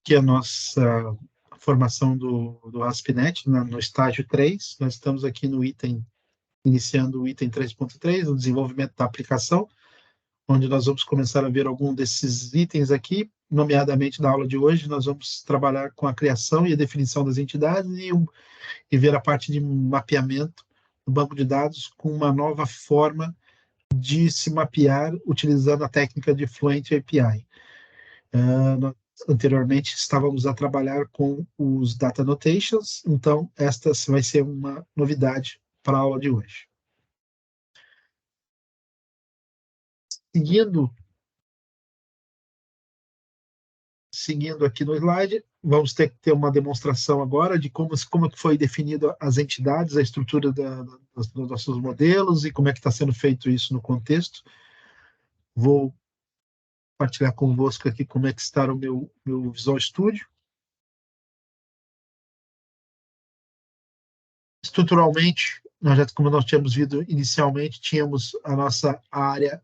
que é a nossa formação do ASP.NET, no estágio 3. Nós estamos aqui no item, iniciando o item 3.3, o desenvolvimento da aplicação, onde nós vamos começar a ver algum desses itens aqui, nomeadamente na aula de hoje, nós vamos trabalhar com a criação e a definição das entidades e ver a parte de mapeamento do banco de dados com uma nova forma de se mapear utilizando a técnica de Fluent API. Nós, anteriormente, estávamos a trabalhar com os data annotations, então esta vai ser uma novidade para a aula de hoje. Seguindo aqui no slide, vamos ter que ter uma demonstração agora de como foi definido as entidades, a estrutura dos nossos modelos e como é que está sendo feito isso no contexto. Vou compartilhar convosco aqui como é que está o meu Visual Studio. Estruturalmente, como nós tínhamos visto inicialmente, tínhamos a nossa área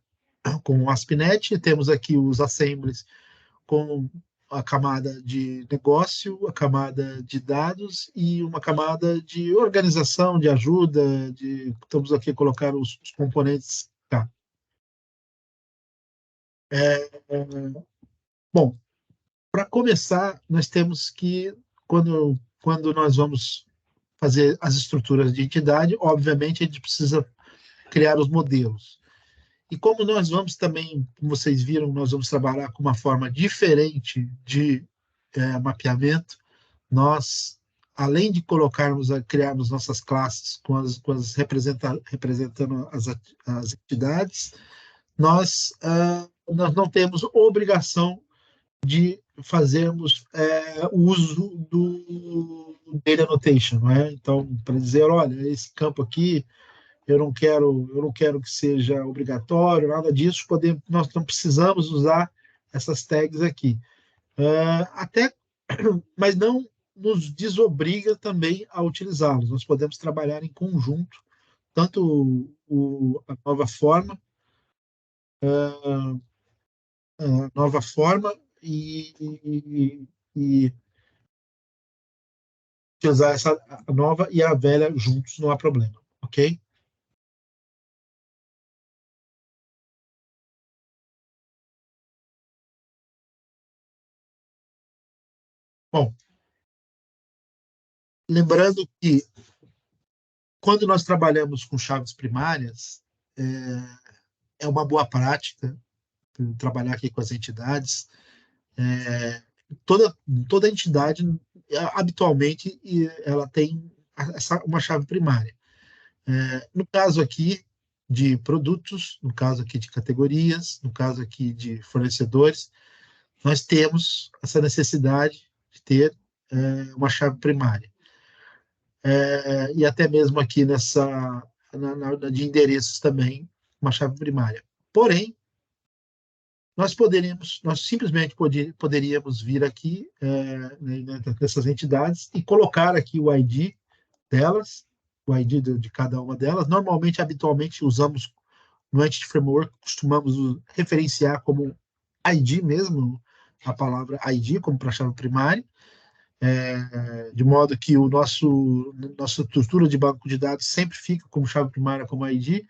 com o ASP.NET, temos aqui os assemblies com a camada de negócio, a camada de dados e uma camada de organização, de ajuda, estamos aqui a colocar os componentes. Tá. Bom, para começar, nós temos que, quando nós vamos fazer as estruturas de entidade, obviamente a gente precisa criar os modelos. E como nós vamos também, como vocês viram, nós vamos trabalhar com uma forma diferente de mapeamento, nós, além de criarmos nossas classes representando as entidades, nós não temos obrigação de fazermos o uso do data annotation, não é? Então, para dizer, olha, esse campo aqui eu não quero que seja obrigatório, nada disso, nós não precisamos usar essas tags aqui. Mas não nos desobriga também a utilizá-los. Nós podemos trabalhar em conjunto, tanto a nova forma e utilizar a nova e a velha juntos, não há problema, ok? Bom, lembrando que quando nós trabalhamos com chaves primárias, é uma boa prática trabalhar aqui com as entidades. Toda entidade, habitualmente, ela tem uma chave primária. No caso aqui de produtos, no caso aqui de categorias, no caso aqui de fornecedores, nós temos essa necessidade de ter uma chave primária. E até mesmo aqui de endereços também, uma chave primária. Porém, nós simplesmente poderíamos vir aqui nessas entidades e colocar aqui o ID delas, o ID de cada uma delas. Normalmente, habitualmente, usamos no Entity Framework, costumamos referenciar como ID mesmo, a palavra ID como para a chave primária, de modo que nossa estrutura de banco de dados sempre fica como chave primária, como ID.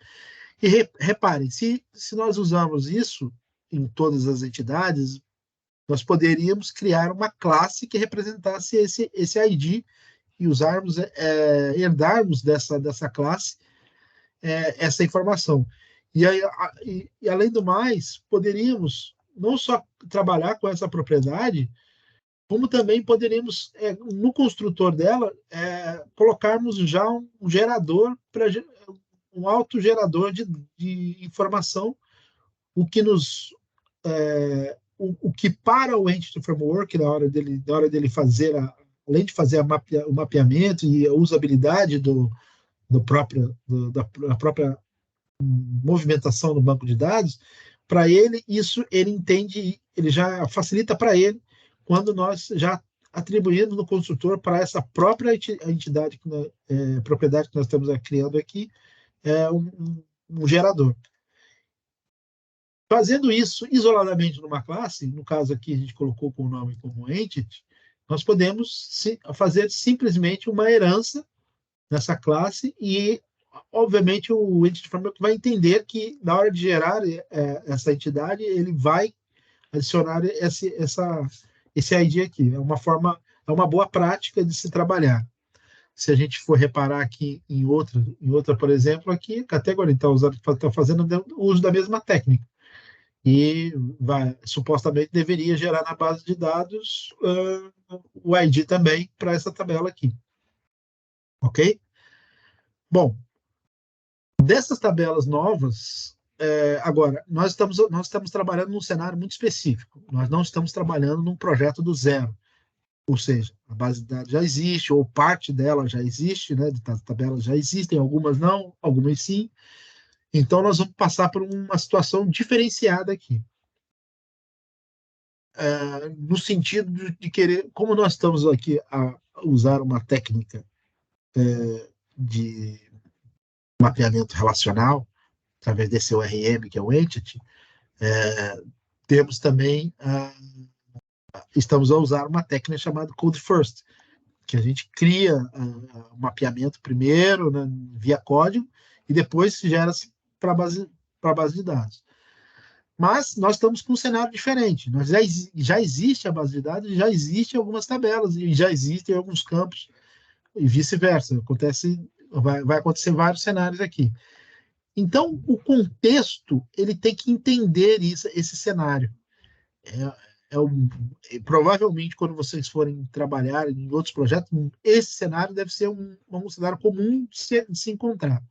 E reparem, se nós usamos isso em todas as entidades, nós poderíamos criar uma classe que representasse esse ID e herdarmos dessa classe essa informação. E além do mais, poderíamos não só trabalhar com essa propriedade, como também poderíamos, no construtor dela, colocarmos já um gerador, um autogerador de informação, o que para o Entity Framework, na hora dele fazer, além de fazer o mapeamento e a usabilidade da própria movimentação no banco de dados, para ele, ele entende, ele já facilita para ele quando nós já atribuímos no construtor para essa própria entidade, propriedade que nós estamos criando aqui, um gerador. Fazendo isso isoladamente numa classe, no caso aqui a gente colocou com o nome como entity, nós podemos fazer simplesmente uma herança nessa classe e, obviamente, o Entity Framework vai entender que, na hora de gerar essa entidade, ele vai adicionar esse ID aqui. É uma boa prática de se trabalhar. Se a gente for reparar aqui em outra, por exemplo, aqui, a categoria está fazendo o uso da mesma técnica. E supostamente deveria gerar na base de dados o ID também para essa tabela aqui. Ok? Bom, dessas tabelas novas, agora, nós estamos trabalhando num cenário muito específico. Nós não estamos trabalhando num projeto do zero. Ou seja, a base de dados já existe, ou parte dela já existe, né? As tabelas já existem, algumas não, algumas sim. Então, nós vamos passar por uma situação diferenciada aqui. No sentido de querer, como nós estamos aqui a usar uma técnica de mapeamento relacional, através desse ORM, que é o Entity, temos também, estamos a usar uma técnica chamada Code First, que a gente cria o mapeamento primeiro, né, via código, e depois gera para a base de dados. Mas nós estamos com um cenário diferente. Já existe a base de dados, já existem algumas tabelas, e já existem alguns campos, e vice-versa. Vai acontecer vários cenários aqui. Então, o contexto ele tem que entender esse cenário. Provavelmente, quando vocês forem trabalhar em outros projetos, esse cenário deve ser um cenário comum de se encontrar.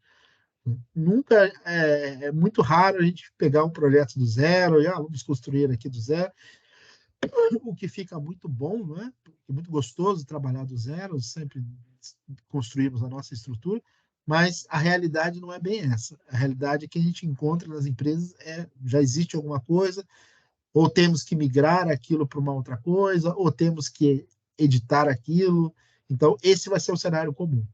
Nunca é muito raro a gente pegar um projeto do zero e vamos construir aqui do zero, o que fica muito bom, não é? É muito gostoso trabalhar do zero, sempre construímos a nossa estrutura, mas a realidade não é bem essa. A realidade que a gente encontra nas empresas já existe alguma coisa, ou temos que migrar aquilo para uma outra coisa, ou temos que editar aquilo. Então, esse vai ser o cenário comum.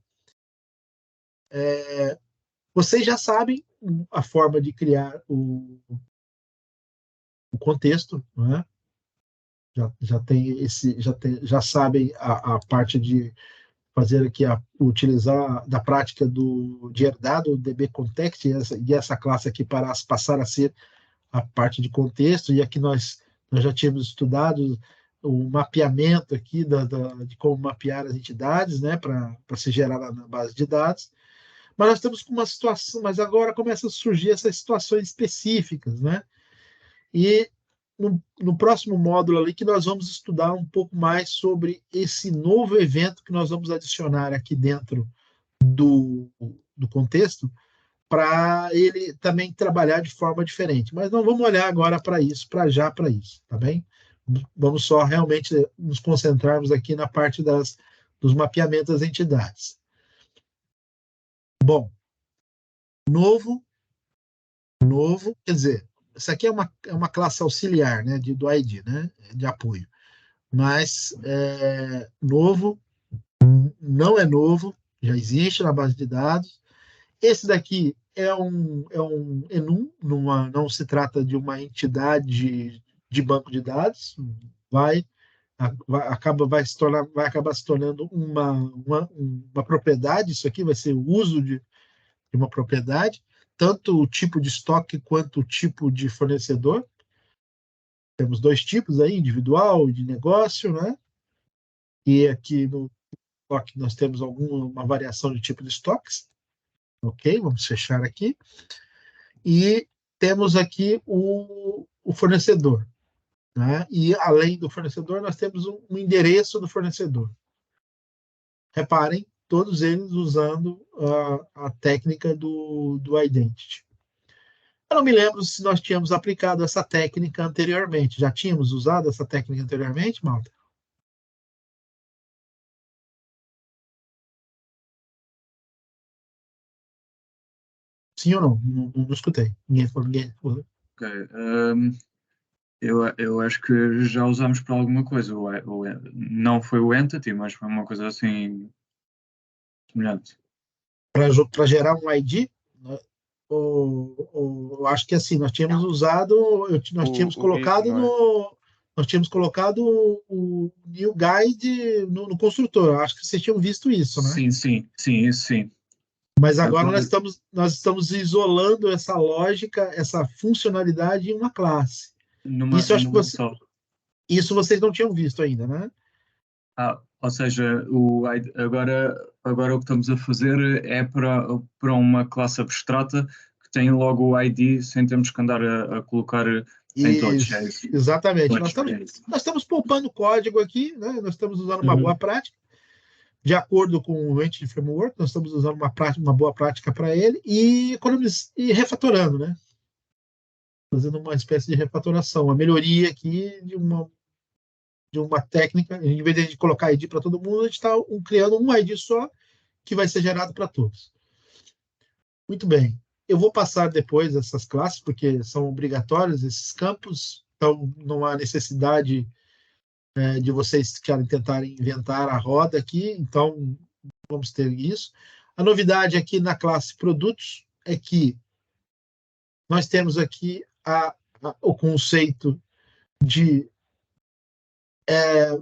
Vocês já sabem a forma de criar o contexto, não é? Já sabem a parte de fazer aqui, utilizar da prática de herdar do DB Context, e essa classe aqui passar a ser a parte de contexto, e aqui nós já tínhamos estudado o mapeamento aqui de como mapear as entidades, né, para se gerar na base de dados. Mas nós estamos com uma situação, mas agora começam a surgir essas situações específicas, né? E no próximo módulo ali que nós vamos estudar um pouco mais sobre esse novo evento que nós vamos adicionar aqui dentro do contexto, para ele também trabalhar de forma diferente. Mas não vamos olhar agora para isso, para isso, tá bem? Vamos só realmente nos concentrarmos aqui na parte dos mapeamentos das entidades. Bom, novo, quer dizer, isso aqui é uma classe auxiliar, né, do ID, né, de apoio. Mas novo, não é novo, já existe na base de dados. Esse daqui é um enum, não se trata de uma entidade de banco de dados, vai acabar se tornando uma propriedade, isso aqui vai ser o uso de uma propriedade, tanto o tipo de estoque quanto o tipo de fornecedor. Temos dois tipos aí, individual e de negócio, né? E aqui no estoque nós temos uma variação de tipo de estoques. Ok, vamos fechar aqui. E temos aqui o fornecedor. Né? E além do fornecedor, nós temos um endereço do fornecedor. Reparem, todos eles usando a técnica do identity. Eu não me lembro se nós tínhamos aplicado essa técnica anteriormente. Já tínhamos usado essa técnica anteriormente, Malta? Sim ou não? Não escutei. Ninguém falou. Ok. Eu acho que já usámos para alguma coisa. Não foi o Entity, mas foi uma coisa assim semelhante. Para gerar um ID? Né? eu acho que assim, nós tínhamos usado, nós tínhamos colocado vídeo, não é? nós tínhamos colocado o New Guide no construtor. Eu acho que vocês tinham visto isso, né? Sim, isso sim. Mas agora Agora, nós estamos isolando essa lógica, essa funcionalidade em uma classe. Isso eu acho que numa só. isso vocês não tinham visto ainda, né? Ou seja, agora o que estamos a fazer é para uma classe abstrata que tem logo o ID sem termos que andar a colocar em todos. É Isso, isso. exatamente. Pois, Nós estamos poupando código aqui, né? Nós estamos usando uma Uhum. boa prática, de acordo com o Entity Framework, nós estamos usando uma boa prática para ele e refatorando, né? Fazendo uma espécie de refatoração, uma melhoria aqui de uma técnica. Em vez de colocar ID para todo mundo, a gente está criando um ID só que vai ser gerado para todos. Muito bem. Eu vou passar depois essas classes, porque são obrigatórios esses campos, então não há necessidade de vocês querem tentar inventar a roda aqui, então vamos ter isso. A novidade aqui na classe produtos é que nós temos aqui o conceito de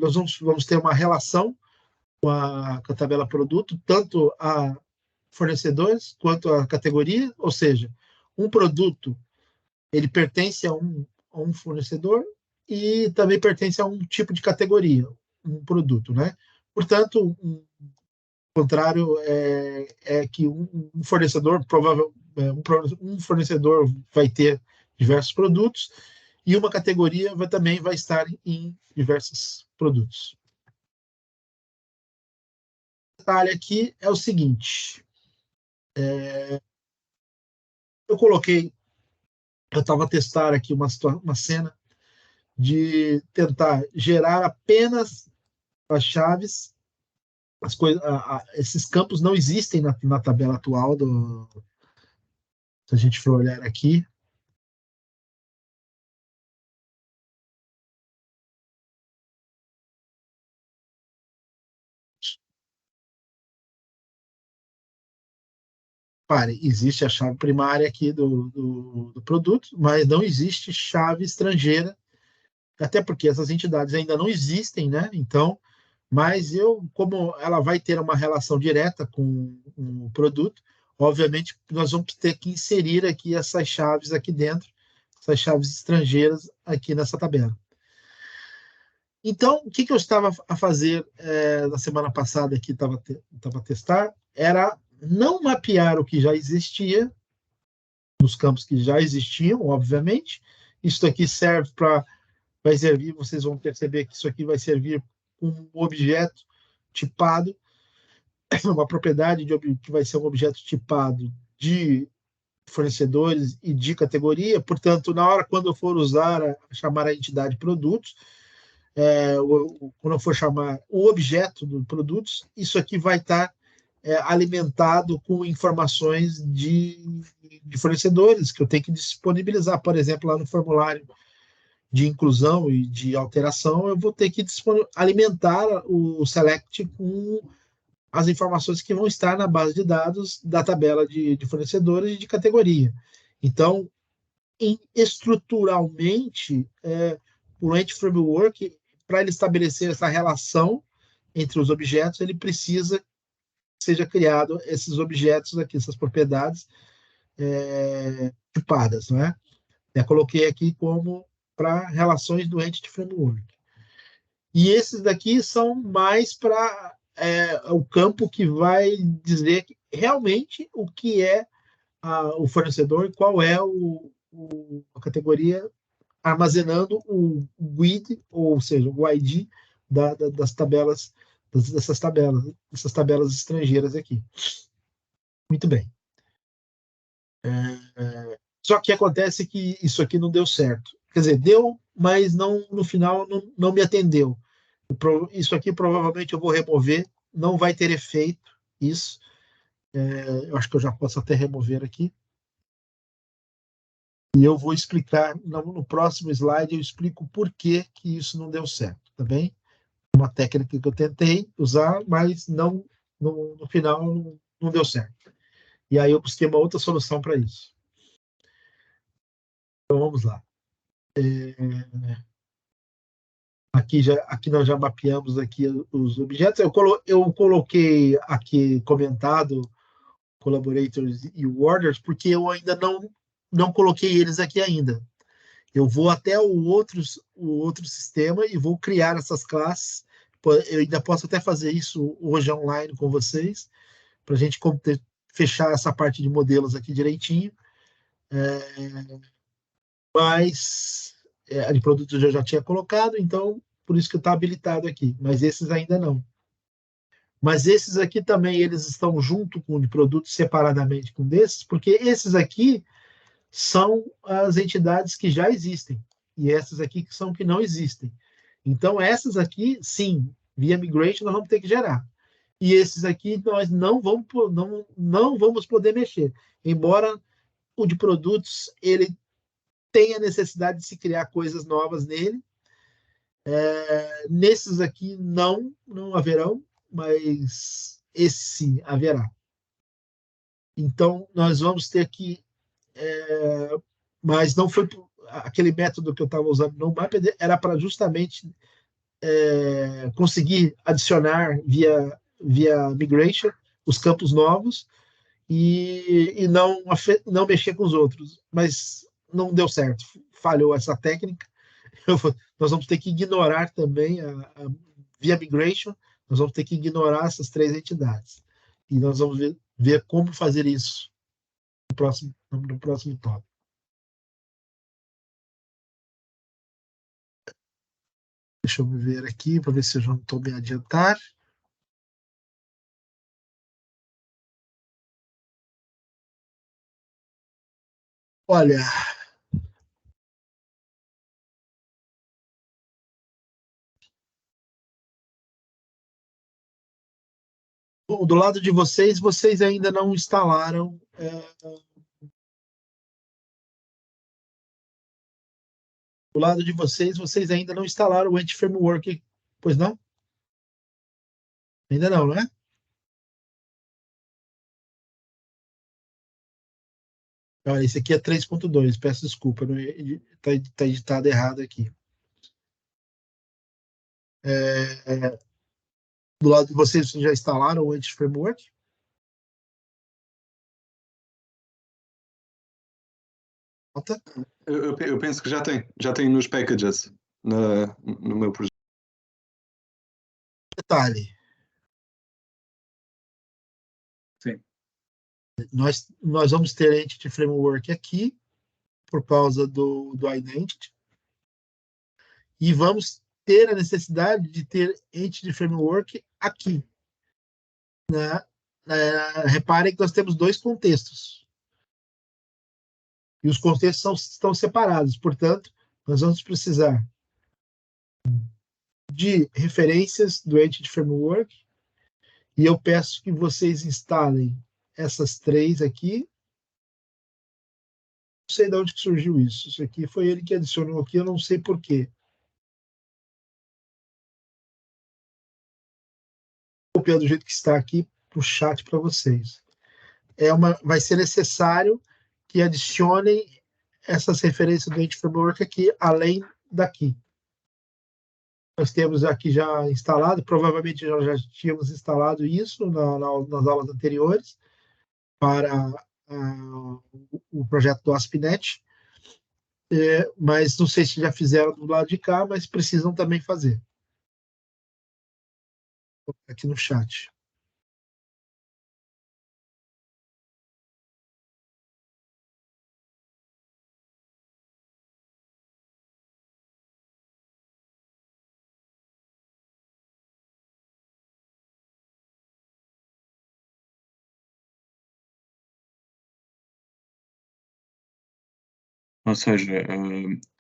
nós vamos ter uma relação com a tabela produto, tanto a fornecedores quanto a categoria, ou seja, um produto ele pertence a um fornecedor e também pertence a um tipo de categoria, um produto, né? Portanto, contrário é que um fornecedor um fornecedor vai ter diversos produtos e uma categoria também vai estar em diversos produtos. O detalhe aqui é o seguinte: eu estava a testar aqui uma cena de tentar gerar apenas as chaves, as coisas, esses campos não existem na tabela atual se a gente for olhar aqui. Pare, existe a chave primária aqui do produto, mas não existe chave estrangeira, até porque essas entidades ainda não existem, né? Então, mas como ela vai ter uma relação direta com o produto, obviamente nós vamos ter que inserir aqui essas chaves aqui dentro, essas chaves estrangeiras aqui nessa tabela. Então, o que eu estava a fazer na semana passada aqui, estava a testar, era não mapear o que já existia, nos campos que já existiam, obviamente. Isso aqui serve para, vai servir, vocês vão perceber que isso aqui vai servir como um objeto tipado, uma propriedade que vai ser um objeto tipado de fornecedores e de categoria. Portanto, na hora quando eu for chamar a entidade produtos, quando eu for chamar o objeto do produtos, isso aqui vai estar alimentado com informações de fornecedores que eu tenho que disponibilizar. Por exemplo, lá no formulário de inclusão e de alteração, eu vou ter que alimentar o select com as informações que vão estar na base de dados da tabela de fornecedores e de categoria. Então, estruturalmente, o Entity Framework, para ele estabelecer essa relação entre os objetos, ele precisa que seja criado esses objetos aqui, essas propriedades tipadas, né? Eu coloquei aqui como para relações do Entity Framework. E esses daqui são mais para o campo que vai dizer realmente o que é o fornecedor e qual é a categoria armazenando o GUID, ou seja, o ID das tabelas, dessas tabelas estrangeiras aqui. Muito bem. Só que acontece que isso aqui não deu certo. Quer dizer, deu, mas não, no final não me atendeu. Isso aqui provavelmente eu vou remover, não vai ter efeito isso. Eu acho que eu já posso até remover aqui. E eu vou explicar, no próximo slide, eu explico por que isso não deu certo, tá bem? Uma técnica que eu tentei usar, mas no final não deu certo. E aí eu busquei uma outra solução para isso. Então, vamos lá. Aqui nós já mapeamos aqui os objetos. Eu coloquei aqui comentado collaborators e orders, porque eu ainda não coloquei eles aqui ainda. Eu vou até o outro sistema e vou criar essas classes. Eu ainda posso até fazer isso hoje online com vocês, para a gente fechar essa parte de modelos aqui direitinho. Mas a de produtos eu já tinha colocado, então por isso que está habilitado aqui. Mas esses ainda não. Mas esses aqui também, eles estão junto com o de produtos separadamente com desses, porque esses aqui são as entidades que já existem. E essas aqui que são que não existem. Então, essas aqui, sim, via migration nós vamos ter que gerar. E esses aqui nós não vamos poder mexer. Embora o de produtos, ele tenha necessidade de se criar coisas novas nele. Nesses aqui não haverão, mas esse sim haverá. Então, nós vamos ter que. Mas não foi aquele método que eu estava usando no Mapped, era para justamente conseguir adicionar via migration os campos novos e não mexer com os outros. Mas não deu certo, falhou essa técnica. Nós vamos ter que ignorar também via migration, nós vamos ter que ignorar essas três entidades. E nós vamos ver como fazer isso no próximo tópico. Deixa eu ver aqui para ver se eu já não estou me adiantar. Olha, bom, do lado de vocês ainda não instalaram. Do lado de vocês ainda não instalaram o anti-framework, pois não? Ainda não, né? Olha, esse aqui é 3.2, peço desculpa, está editado errado aqui. Do lado de vocês já instalaram o anti-framework? Eu penso que já tem nos packages no meu projeto. Detalhe. Sim. Nós vamos ter Entity Framework aqui, por causa do Identity, e vamos ter a necessidade de ter Entity Framework aqui. Né? Reparem que nós temos dois contextos. E os contextos estão separados, portanto, nós vamos precisar de referências do Entity Framework, e eu peço que vocês instalem essas três aqui. Não sei de onde que surgiu isso. Isso aqui foi ele que adicionou aqui, eu não sei por quê. Vou copiar do jeito que está aqui para o chat para vocês. Vai ser necessário que adicionem essas referências do Entity Framework aqui, além daqui. Nós temos aqui já instalado, provavelmente já tínhamos instalado isso nas aulas anteriores para o projeto do ASP.NET, mas não sei se já fizeram do lado de cá, mas precisam também fazer. Aqui no chat. Ou seja,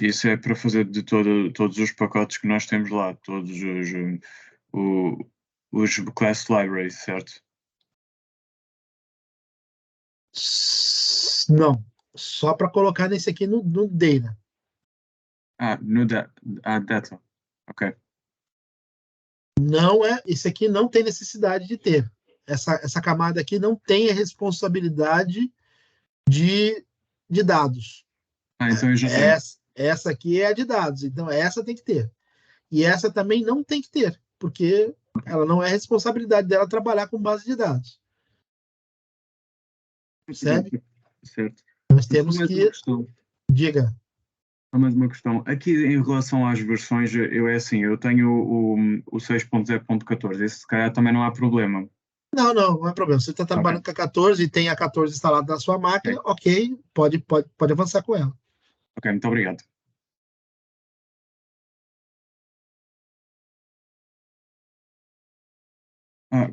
isso é para fazer de todos os pacotes que nós temos lá, todos os class libraries, certo? Não, só para colocar nesse aqui no data. No data, ok. Não esse aqui não tem necessidade de ter. Essa camada aqui não tem a responsabilidade de dados. Então eu já tenho. Essa aqui é a de dados, então essa tem que ter. E essa também não tem que ter, porque ela não é responsabilidade dela trabalhar com base de dados. Percebe? Certo. Nós Mas só temos mais uma que. questão. Diga. Só mais uma questão. Aqui em relação às versões, eu é assim, eu tenho o 6.0.14, esse se calhar também não há problema. Não, não, não é problema. Você está Ok, trabalhando com a 14 e tem a 14 instalada na sua máquina, ok, ok, pode avançar com ela. ok, muito obrigado.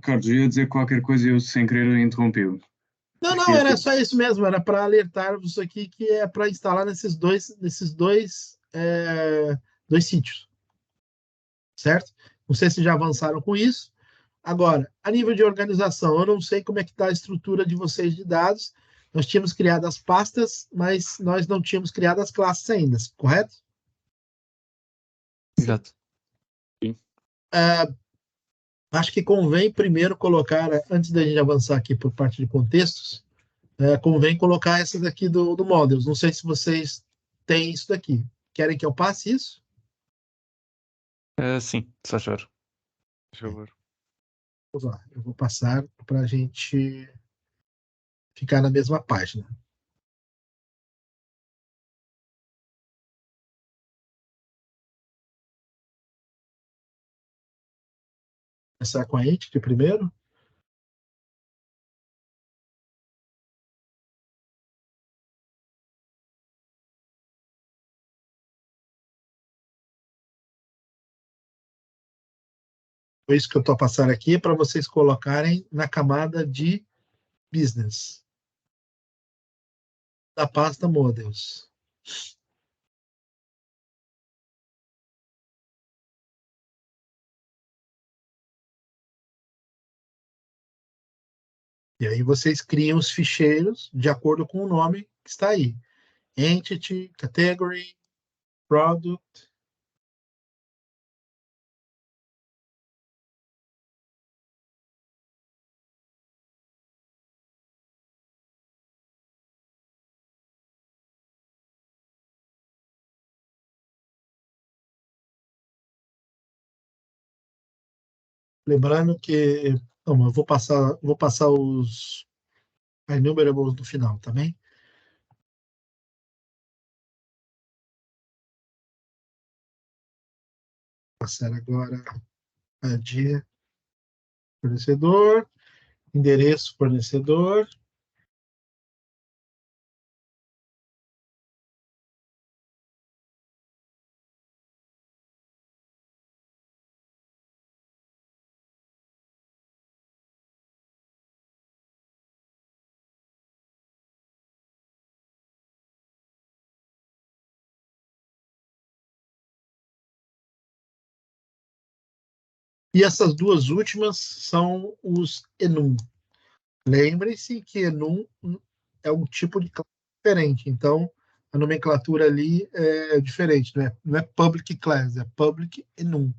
Carlos, eu ia dizer qualquer coisa e eu sem querer interrompi-o. Não, não, era só isso mesmo, era para alertar-vos aqui que é para instalar nesses dois sítios, certo? Não sei se já avançaram com isso. Agora, a nível de organização, eu não sei como é que está a estrutura de vocês de dados. Nós tínhamos criado as pastas, mas nós não tínhamos criado as classes ainda, correto? Exato. Acho que convém primeiro colocar, antes da gente avançar aqui por parte de contextos, convém colocar essa daqui do Models. Não sei se vocês têm isso daqui. Querem que eu passe isso? Sim, se faz favor. Por favor. Vamos lá, eu vou passar para a gente ficar na mesma página. Começar com a Entity primeiro. Foi isso que eu estou passando aqui para vocês colocarem na camada de Business da pasta Models. E aí vocês criam os ficheiros de acordo com o nome que está aí. Entity, Category, Product. Lembrando que. Não, eu vou passar os enumerables no final, tá bem? Passar agora a de fornecedor, endereço fornecedor. E essas duas últimas são os enum. Lembre-se que enum é um tipo de classe diferente, então a nomenclatura ali é diferente, não é public class, é public enum.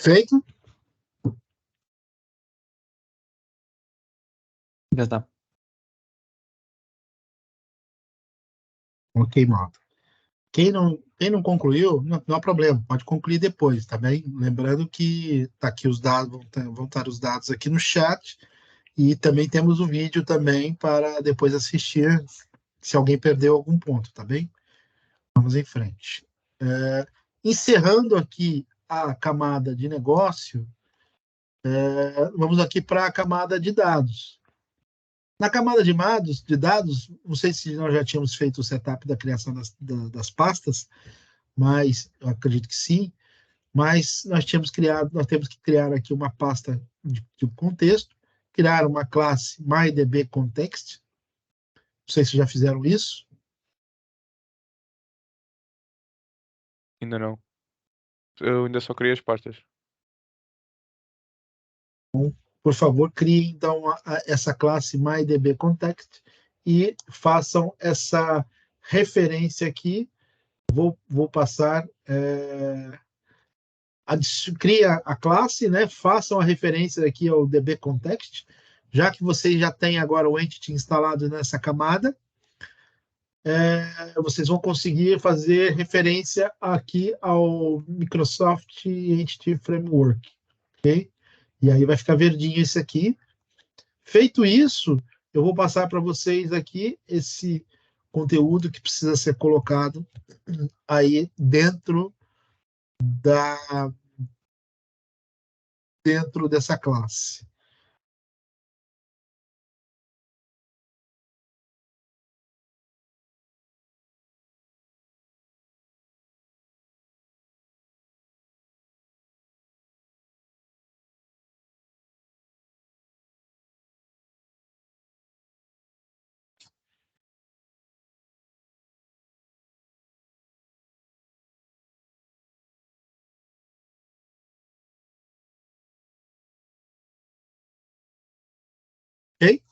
Feito? Já está. Ok, malta. Quem não concluiu, não há problema, pode concluir depois, tá bem? Lembrando que tá aqui os dados, vão estar os dados aqui no chat, e também temos o vídeo também para depois assistir, se alguém perdeu algum ponto, tá bem? Vamos em frente. Encerrando aqui a camada de negócio, vamos aqui para a camada de dados. Na camada de dados, não sei se nós já tínhamos feito o setup da criação das pastas, mas eu acredito que sim. Mas nós temos que criar aqui uma pasta de contexto, criar uma classe MyDBContext. Não sei se já fizeram isso. Ainda não. Eu ainda só criei as pastas. Por favor, criem então essa classe MyDBContext e façam essa referência aqui. Vou passar. Cria a classe, né? Façam a referência aqui ao DBContext, já que vocês já têm agora o Entity instalado nessa camada. Vocês vão conseguir fazer referência aqui ao Microsoft Entity Framework, ok? E aí vai ficar verdinho esse aqui. Feito isso, eu vou passar para vocês aqui esse conteúdo que precisa ser colocado aí dentro dessa classe. Ok?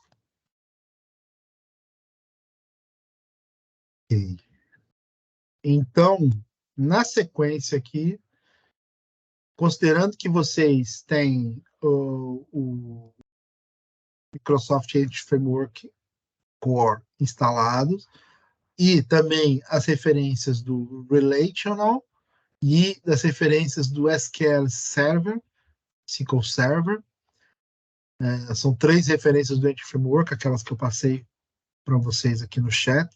Ok. Então, na sequência aqui, considerando que vocês têm o Microsoft Entity Framework Core instalados e também as referências do Relational e das referências do SQL Server, SQL Server, são 3 referências do Entity Framework, aquelas que eu passei para vocês aqui no chat.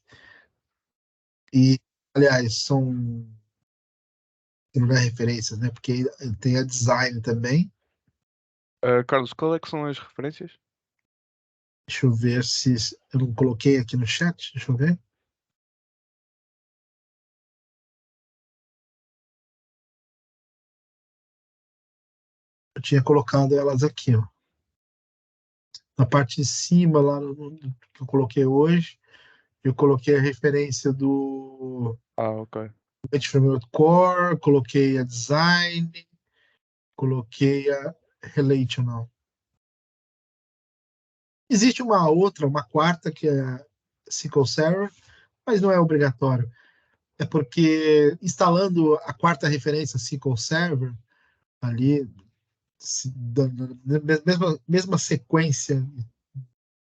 E, aliás, não é referências, né? Porque tem a design também. Carlos, qual é que são as referências? Deixa eu ver se eu não coloquei aqui no chat. Deixa eu ver. Eu tinha colocado elas aqui, ó. Na parte de cima, lá que eu coloquei hoje, eu coloquei a referência do Ok. Entity Framework Core, coloquei a design, coloquei a relational. Existe uma quarta, que é SQL Server, mas não é obrigatório. É porque instalando a quarta referência SQL Server, ali, mesma sequência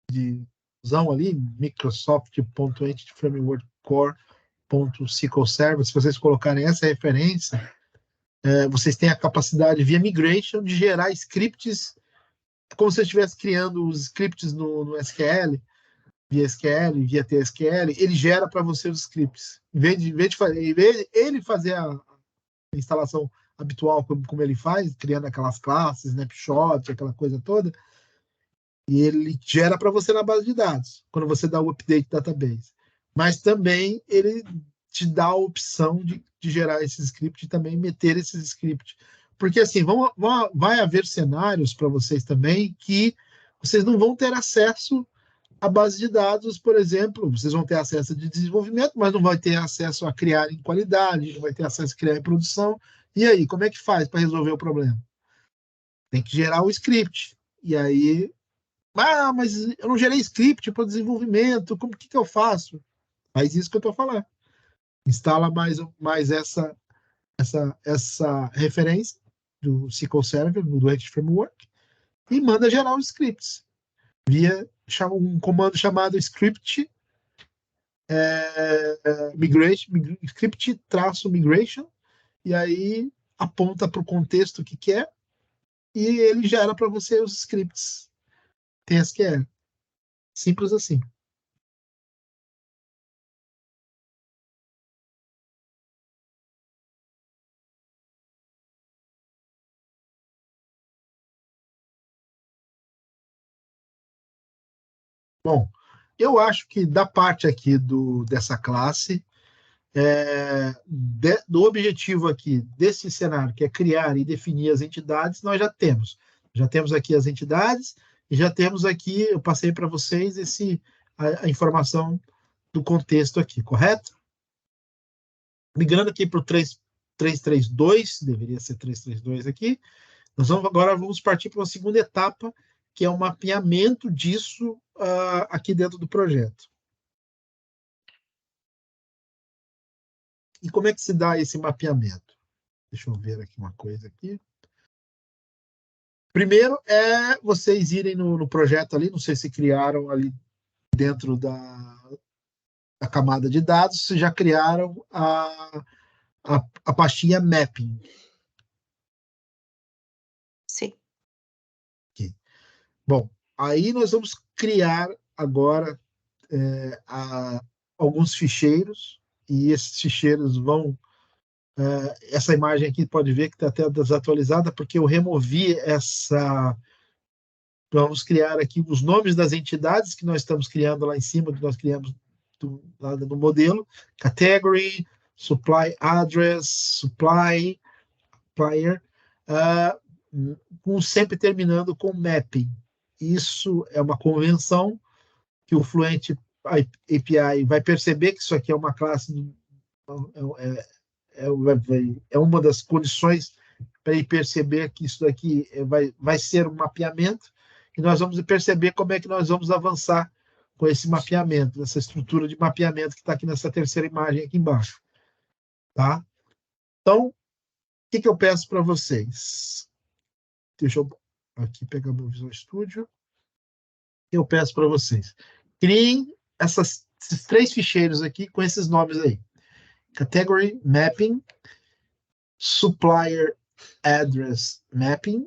de usão ali, Microsoft.entity-framework-core.sql Server, se vocês colocarem essa referência, vocês têm a capacidade, via migration, de gerar scripts, como se você estivesse criando os scripts no SQL, via SQL, via TSQL, ele gera para você os scripts. Em vez de ele fazer a instalação habitual, como ele faz, criando aquelas classes, snapshot, aquela coisa toda, e ele gera para você na base de dados, quando você dá o update database. Mas também ele te dá a opção de gerar esses scripts e também meter esses scripts. Porque assim, vai haver cenários para vocês também que vocês não vão ter acesso à base de dados, por exemplo, vocês vão ter acesso de desenvolvimento, mas não vai ter acesso a criar em qualidade, não vai ter acesso a criar em produção. E aí, como é que faz para resolver o problema? Tem que gerar o script. E aí, mas eu não gerei script para desenvolvimento, como que eu faço? Faz isso que eu estou falando. Instala mais essa referência do SQL Server, do Entity Framework, e manda gerar os scripts via um comando chamado script script-migration, e aí aponta para o contexto que quer e ele gera para você os scripts TSQL. Simples assim. Bom, eu acho que da parte aqui dessa classe, do objetivo aqui desse cenário, que é criar e definir as entidades, nós já temos. Já temos aqui as entidades e já temos aqui, eu passei para vocês a informação do contexto aqui, correto? Migrando aqui para o 332, deveria ser 332 aqui, agora vamos partir para uma segunda etapa, que é o mapeamento disso aqui dentro do projeto. E como é que se dá esse mapeamento? Deixa eu ver aqui uma coisa aqui. Primeiro é vocês irem no projeto ali, não sei se criaram ali dentro da camada de dados, se já criaram a pastinha mapping. Sim. Aqui. Bom, aí nós vamos criar agora alguns ficheiros, e esses ficheiros vão... essa imagem aqui pode ver que está até desatualizada, porque eu removi essa... Vamos criar aqui os nomes das entidades que nós estamos criando lá em cima, que nós criamos lá no modelo. Category, Supply Address, Supplier, sempre terminando com Mapping. Isso é uma convenção que o Fluent API vai perceber que isso aqui é uma classe... É uma das condições para ele perceber que isso daqui vai ser um mapeamento, e nós vamos perceber como é que nós vamos avançar com esse mapeamento, essa estrutura de mapeamento que está aqui nessa terceira imagem aqui embaixo. Tá? Então, o que eu peço para vocês? Deixa eu aqui pegar meu Visual Studio. Eu peço para vocês. Criem esses 3 ficheiros aqui com esses nomes aí. Category Mapping, Supplier Address Mapping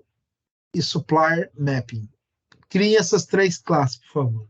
e Supplier Mapping. Criem essas 3 classes, por favor.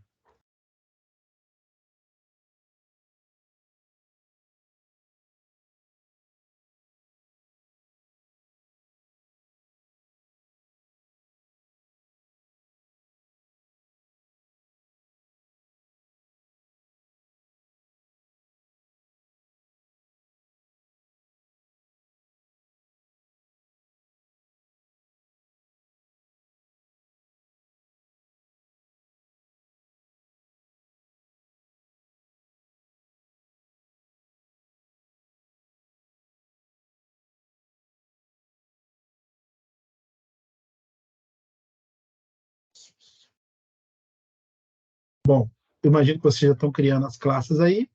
Bom, eu imagino que vocês já estão criando as classes aí.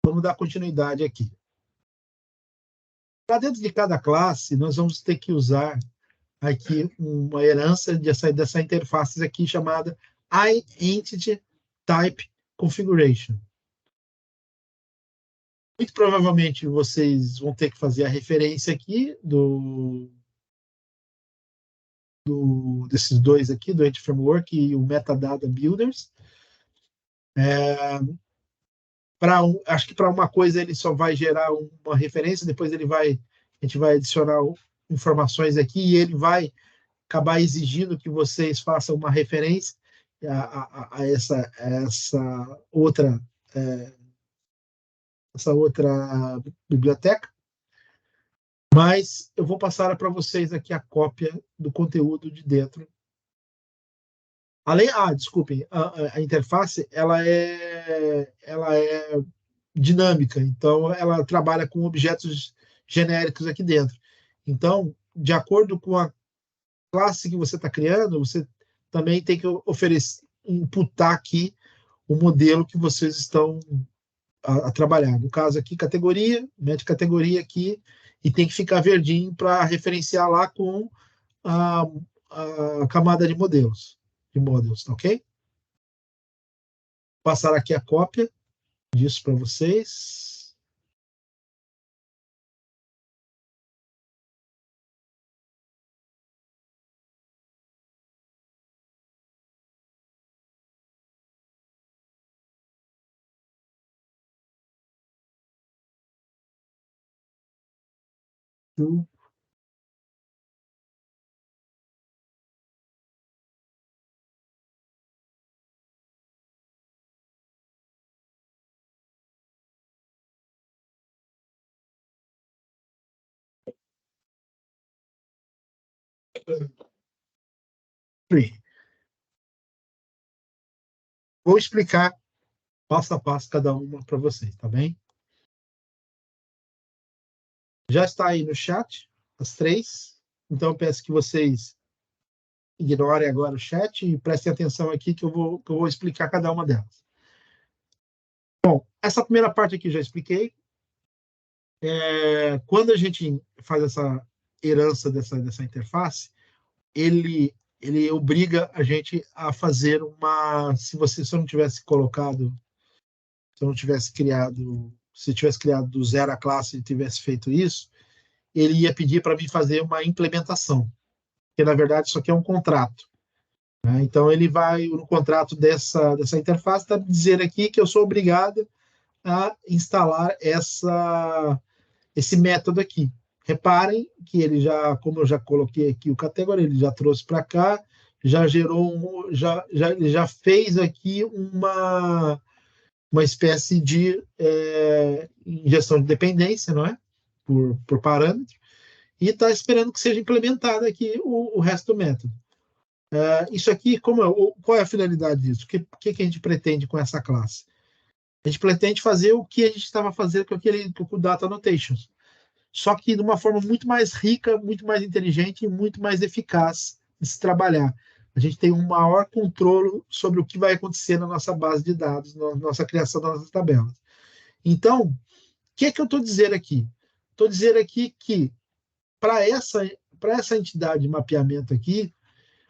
Vamos dar continuidade aqui. Para dentro de cada classe, nós vamos ter que usar aqui uma herança dessa interface aqui chamada iEntity Type Configuration. Muito provavelmente vocês vão ter que fazer a referência aqui desses dois aqui, do Entity Framework e o Metadata Builders. Acho que para uma coisa ele só vai gerar uma referência, depois a gente vai adicionar informações aqui e ele vai acabar exigindo que vocês façam uma referência a essa outra biblioteca. Mas eu vou passar para vocês aqui a cópia do conteúdo de dentro. Desculpem, a interface ela é dinâmica, então ela trabalha com objetos genéricos aqui dentro. Então, de acordo com a classe que você está criando, você também tem que imputar aqui o modelo que vocês estão a trabalhar. No caso aqui, categoria, mete categoria aqui, e tem que ficar verdinho para referenciar lá com a camada de modelos, ok? Vou passar aqui a cópia disso para vocês. Vou explicar passo a passo cada uma para vocês, tá bem? Já está aí no chat, as 3. Então, eu peço que vocês ignorem agora o chat e prestem atenção aqui que eu vou explicar cada uma delas. Bom, essa primeira parte aqui eu já expliquei. Quando a gente faz essa herança dessa interface, ele obriga a gente a fazer uma... Se eu não tivesse colocado, se eu não tivesse criado, se eu tivesse criado do zero a classe e tivesse feito isso, ele ia pedir para mim fazer uma implementação, porque na verdade isso aqui é um contrato, né? Então ele vai, no contrato dessa interface, está dizer aqui que eu sou obrigado a instalar esse método aqui. Reparem que ele já, como eu já coloquei aqui o category, ele já trouxe para cá, já gerou ele já fez aqui uma espécie de injeção de dependência, não é? Por parâmetro, e está esperando que seja implementado aqui o resto do método. Isso aqui, qual é a finalidade disso? O que a gente pretende com essa classe? A gente pretende fazer o que a gente estava fazendo com o Data Annotations, só que de uma forma muito mais rica, muito mais inteligente e muito mais eficaz de se trabalhar. A gente tem um maior controle sobre o que vai acontecer na nossa base de dados, na nossa criação das nossas tabelas. Então, o que eu estou dizendo aqui? Estou dizendo aqui que, para essa entidade de mapeamento aqui,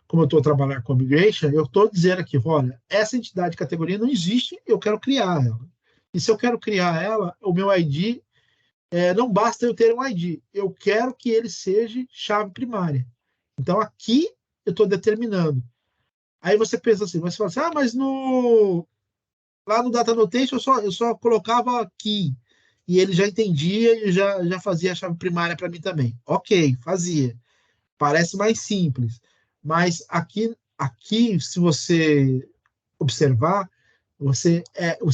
como eu estou trabalhando com a migration, eu estou dizendo aqui, olha, essa entidade de categoria não existe, eu quero criar ela. E se eu quero criar ela, o meu ID, não basta eu ter um ID, eu quero que ele seja chave primária. Então, aqui eu estou determinando. Aí você pensa assim, você fala assim, mas lá no Data Annotation eu só colocava key, e ele já entendia e já fazia a chave primária para mim também. Ok, fazia. Parece mais simples. Mas aqui se você observar, você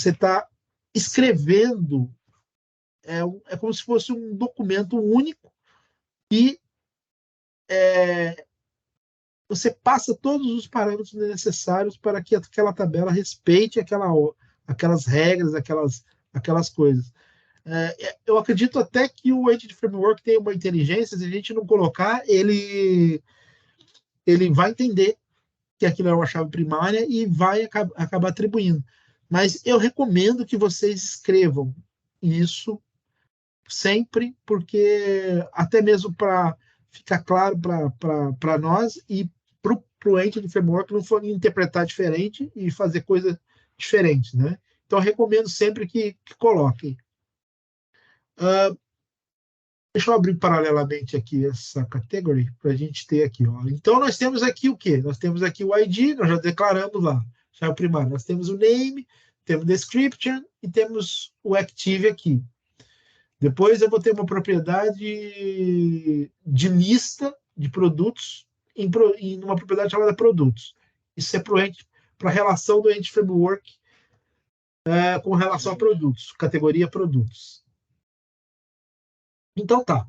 está escrevendo, é como se fosse um documento único e você passa todos os parâmetros necessários para que aquela tabela respeite aquelas regras, aquelas coisas. Eu acredito até que o Entity Framework tem uma inteligência, se a gente não colocar, ele vai entender que aquilo é uma chave primária e vai acabar atribuindo. Mas eu recomendo que vocês escrevam isso sempre, porque até mesmo para ficar claro para nós e para o Entity Framework não for interpretar diferente e fazer coisas diferentes, né? Então, eu recomendo sempre que coloquem. Deixa eu abrir paralelamente aqui essa category para a gente ter aqui. Ó. Então, nós temos aqui o quê? Nós temos aqui o ID, nós já declaramos lá, chave primária. Nós temos o name, temos o description e temos o active aqui. Depois eu vou ter uma propriedade de lista de produtos em uma propriedade chamada produtos. Isso é para a relação do Entity Framework com relação a produtos, categoria produtos. Então tá.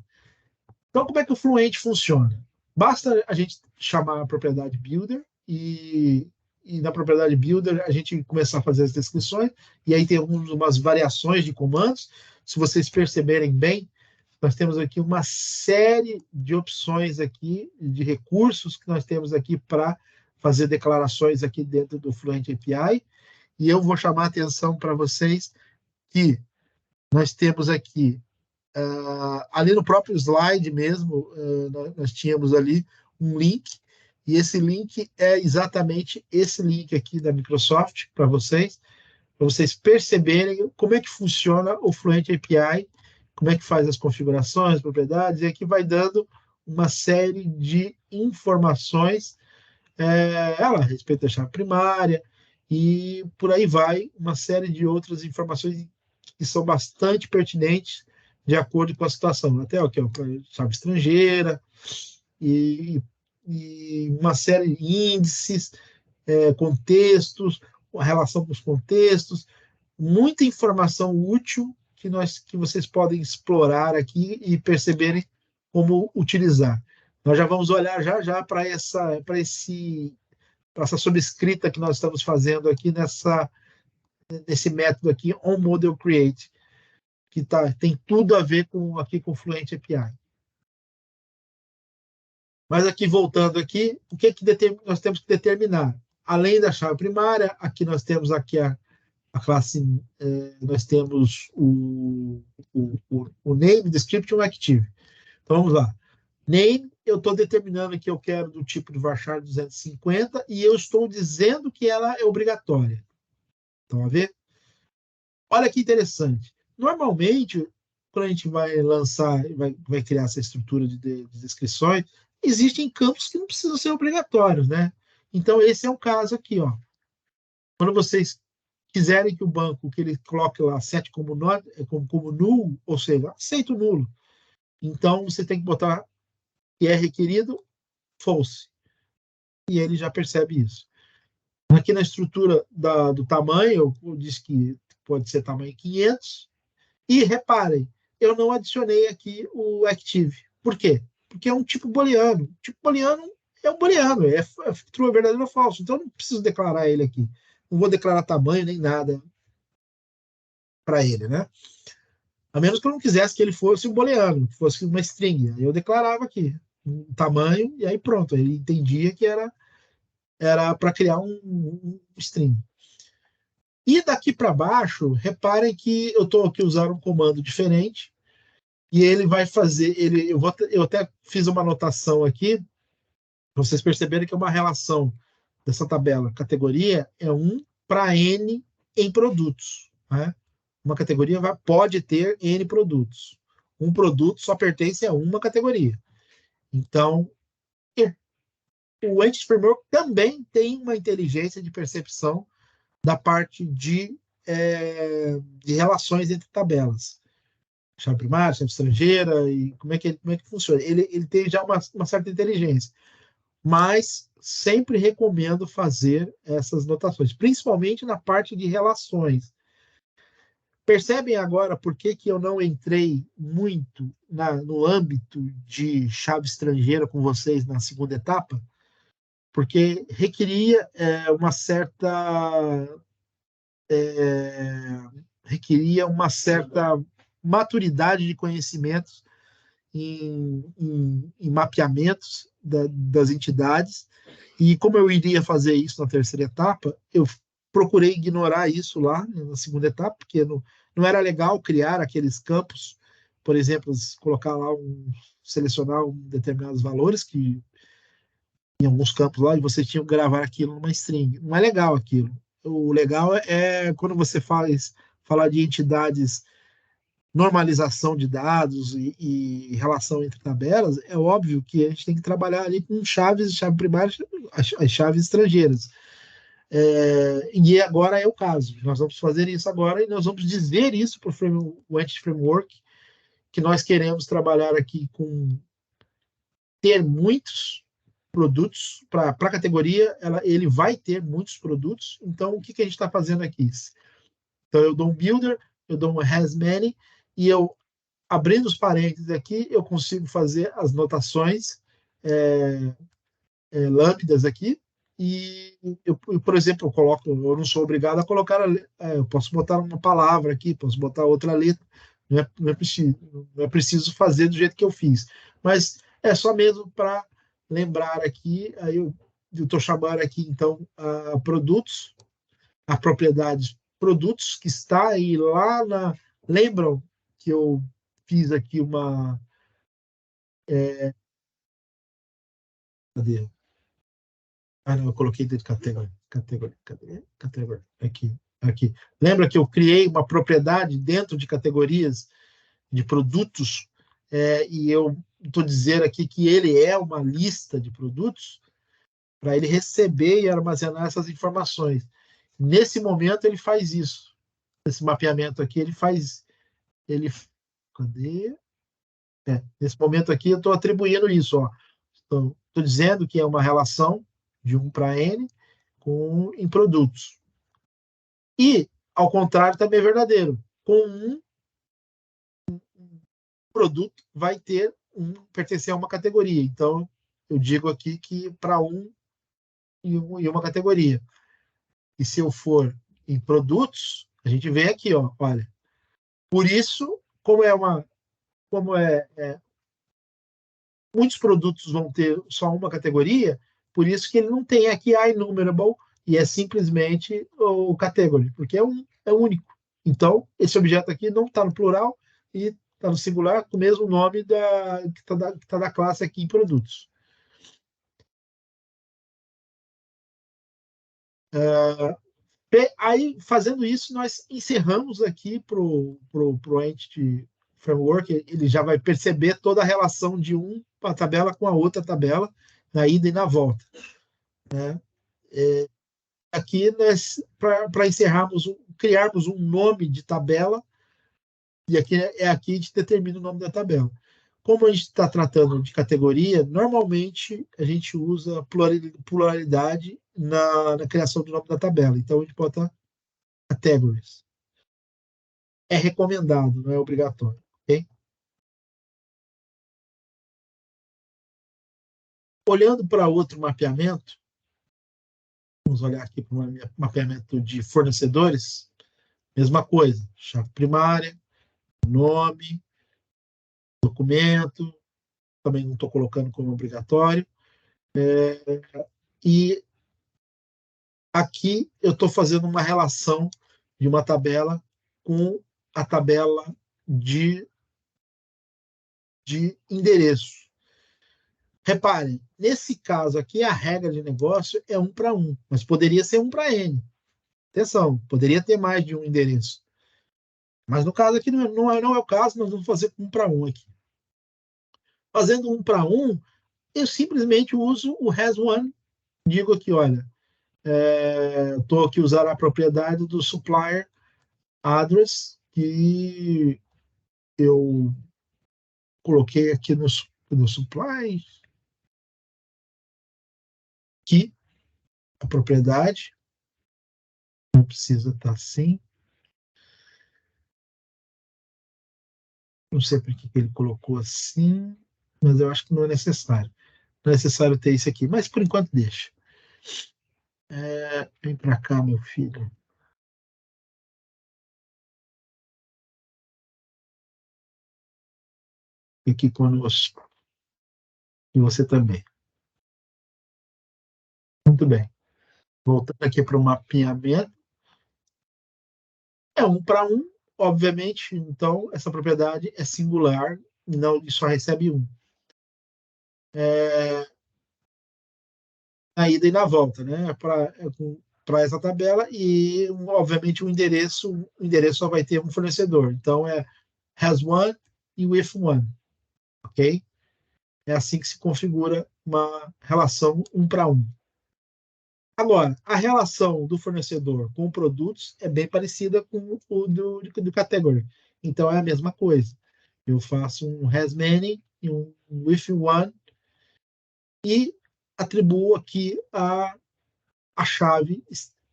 Então como é que o Fluent funciona? Basta a gente chamar a propriedade builder e na propriedade builder a gente começar a fazer as descrições e aí tem umas variações de comandos. Se vocês perceberem bem, nós temos aqui uma série de opções aqui, de recursos que nós temos aqui para fazer declarações aqui dentro do Fluent API. E eu vou chamar a atenção para vocês que nós temos aqui ali no próprio slide mesmo, nós tínhamos ali um link, e esse link é exatamente esse link aqui da Microsoft para vocês perceberem como é que funciona o Fluent API, como é que faz as configurações, propriedades, e aqui vai dando uma série de informações a respeito da chave primária, e por aí vai, uma série de outras informações que são bastante pertinentes de acordo com a situação. Até aqui, ó, chave estrangeira, e uma série de índices, contextos, a relação com os contextos, muita informação útil que vocês podem explorar aqui e perceberem como utilizar. Nós já vamos olhar já para essa sobrescrita que nós estamos fazendo aqui nesse método aqui, onModelCreate, que tem tudo a ver aqui com Fluent API. Mas aqui, voltando aqui, o que nós temos que determinar? Além da chave primária, aqui nós temos aqui a classe, nós temos o name, description, active. Então, vamos lá. Name, eu estou determinando que eu quero do tipo de varchar 250 e eu estou dizendo que ela é obrigatória. Estão a ver? Olha que interessante. Normalmente, quando a gente vai lançar, vai criar essa estrutura de descrições, existem campos que não precisam ser obrigatórios, né? Então, esse é o caso aqui, ó. Quando vocês quiserem que o banco, que ele coloque lá, set como nulo, ou seja, aceito nulo. Então, você tem que botar que é requerido false. E ele já percebe isso. Aqui na estrutura do tamanho, eu disse que pode ser tamanho 500. E reparem, eu não adicionei aqui o active. Por quê? Porque é um tipo booleano. O tipo booleano é um booleano, é true, verdadeiro ou falso. Então, eu não preciso declarar ele aqui. Não vou declarar tamanho nem nada para ele, né? A menos que eu não quisesse que ele fosse um booleano, que fosse uma string. Eu declarava aqui um tamanho e aí pronto. Ele entendia que era para criar um string. E daqui para baixo, reparem que eu estou aqui usando um comando diferente e ele vai fazer. Eu até fiz uma anotação aqui para vocês perceberem que é uma relação dessa tabela. Categoria é 1 para N em produtos. Né? Uma categoria pode ter N produtos. Um produto só pertence a uma categoria. Então, o Entity Framework também tem uma inteligência de percepção da parte de relações entre tabelas. Chave primária, chave estrangeira, e como é que funciona. Ele tem já uma certa inteligência. Mas sempre recomendo fazer essas notações, principalmente na parte de relações. Percebem agora por que eu não entrei muito no âmbito de chave estrangeira com vocês na segunda etapa? Porque requeria uma certa maturidade de conhecimentos em mapeamentos das entidades, e como eu iria fazer isso na terceira etapa, eu procurei ignorar isso lá na segunda etapa, porque não era legal criar aqueles campos, por exemplo, colocar lá selecionar determinados valores que em alguns campos lá, e você tinha que gravar aquilo numa string. Não é legal aquilo. O legal é quando você falar de entidades, normalização de dados e relação entre tabelas, é óbvio que a gente tem que trabalhar ali com chave primária, as chaves estrangeiras. E agora é o caso. Nós vamos fazer isso agora e nós vamos dizer isso para o Entity Framework, que nós queremos trabalhar aqui com ter muitos produtos para a categoria, ele vai ter muitos produtos. Então, o que a gente está fazendo aqui? Então, eu dou um builder, eu dou um has many, e eu, abrindo os parênteses aqui, eu consigo fazer as notações lambdas aqui, e eu, por exemplo, eu não sou obrigado a colocar, eu posso botar uma palavra aqui, posso botar outra letra, não é preciso fazer do jeito que eu fiz, mas é só mesmo para lembrar aqui. Aí eu estou chamando aqui, então, a produtos, a propriedade produtos, que está aí lá lembram que eu fiz aqui uma... Cadê? Ah, não, eu coloquei dentro de category. Aqui. Lembra que eu criei uma propriedade dentro de categorias de produtos, e eu estou dizendo aqui que ele é uma lista de produtos para ele receber e armazenar essas informações. Nesse momento ele faz isso. Esse mapeamento aqui cadê? Nesse momento aqui eu estou atribuindo isso, ó. Estou dizendo que é uma relação de 1 para N em produtos. E, ao contrário, também é verdadeiro. Com um produto vai pertencer a uma categoria. Então, eu digo aqui que para e uma categoria. E se eu for em produtos, a gente vem aqui, ó, olha. Por isso, muitos produtos vão ter só uma categoria, por isso que ele não tem aqui enumerable e é simplesmente o category, porque é único. Então, esse objeto aqui não está no plural e está no singular com o mesmo nome que está da classe aqui em produtos. Aí, fazendo isso, nós encerramos aqui para o Entity Framework, ele já vai perceber toda a relação de uma tabela com a outra tabela, na ida e na volta. Né? Aqui, para encerrarmos, criarmos um nome de tabela, e aqui a gente determina o nome da tabela. Como a gente está tratando de categoria, normalmente a gente usa pluralidade na criação do nome da tabela. Então, a gente bota categories. É recomendado, não é obrigatório. Okay? Olhando para outro mapeamento, vamos olhar aqui para o mapeamento de fornecedores, mesma coisa, chave primária, nome, documento, também não estou colocando como obrigatório. E aqui eu estou fazendo uma relação de uma tabela com a tabela de endereço. Reparem, nesse caso aqui, a regra de negócio é 1 para 1, mas poderia ser 1 para N. Atenção, poderia ter mais de um endereço. Mas no caso aqui não é o caso, nós vamos fazer 1 para 1 aqui. Fazendo 1 para 1, eu simplesmente uso o has1. Digo aqui, olha, estou aqui usando a propriedade do supplier address que eu coloquei aqui no supply, aqui, a propriedade, não precisa estar assim. Não sei por que ele colocou assim, mas eu acho que não é necessário. Não é necessário ter isso aqui, mas por enquanto deixa. Vem para cá, meu filho. Aqui conosco. E você também. Muito bem. Voltando aqui para o mapeamento. É 1 para 1, obviamente, então essa propriedade é singular e só recebe 1. Na ida e na volta, né? Para essa tabela, e obviamente o endereço só vai ter um fornecedor. Então has one e with one. Ok? É assim que se configura uma relação 1 para 1. Agora, a relação do fornecedor com produtos é bem parecida com o do category. Então, é a mesma coisa. Eu faço um has many e um with one e atribuo aqui a chave,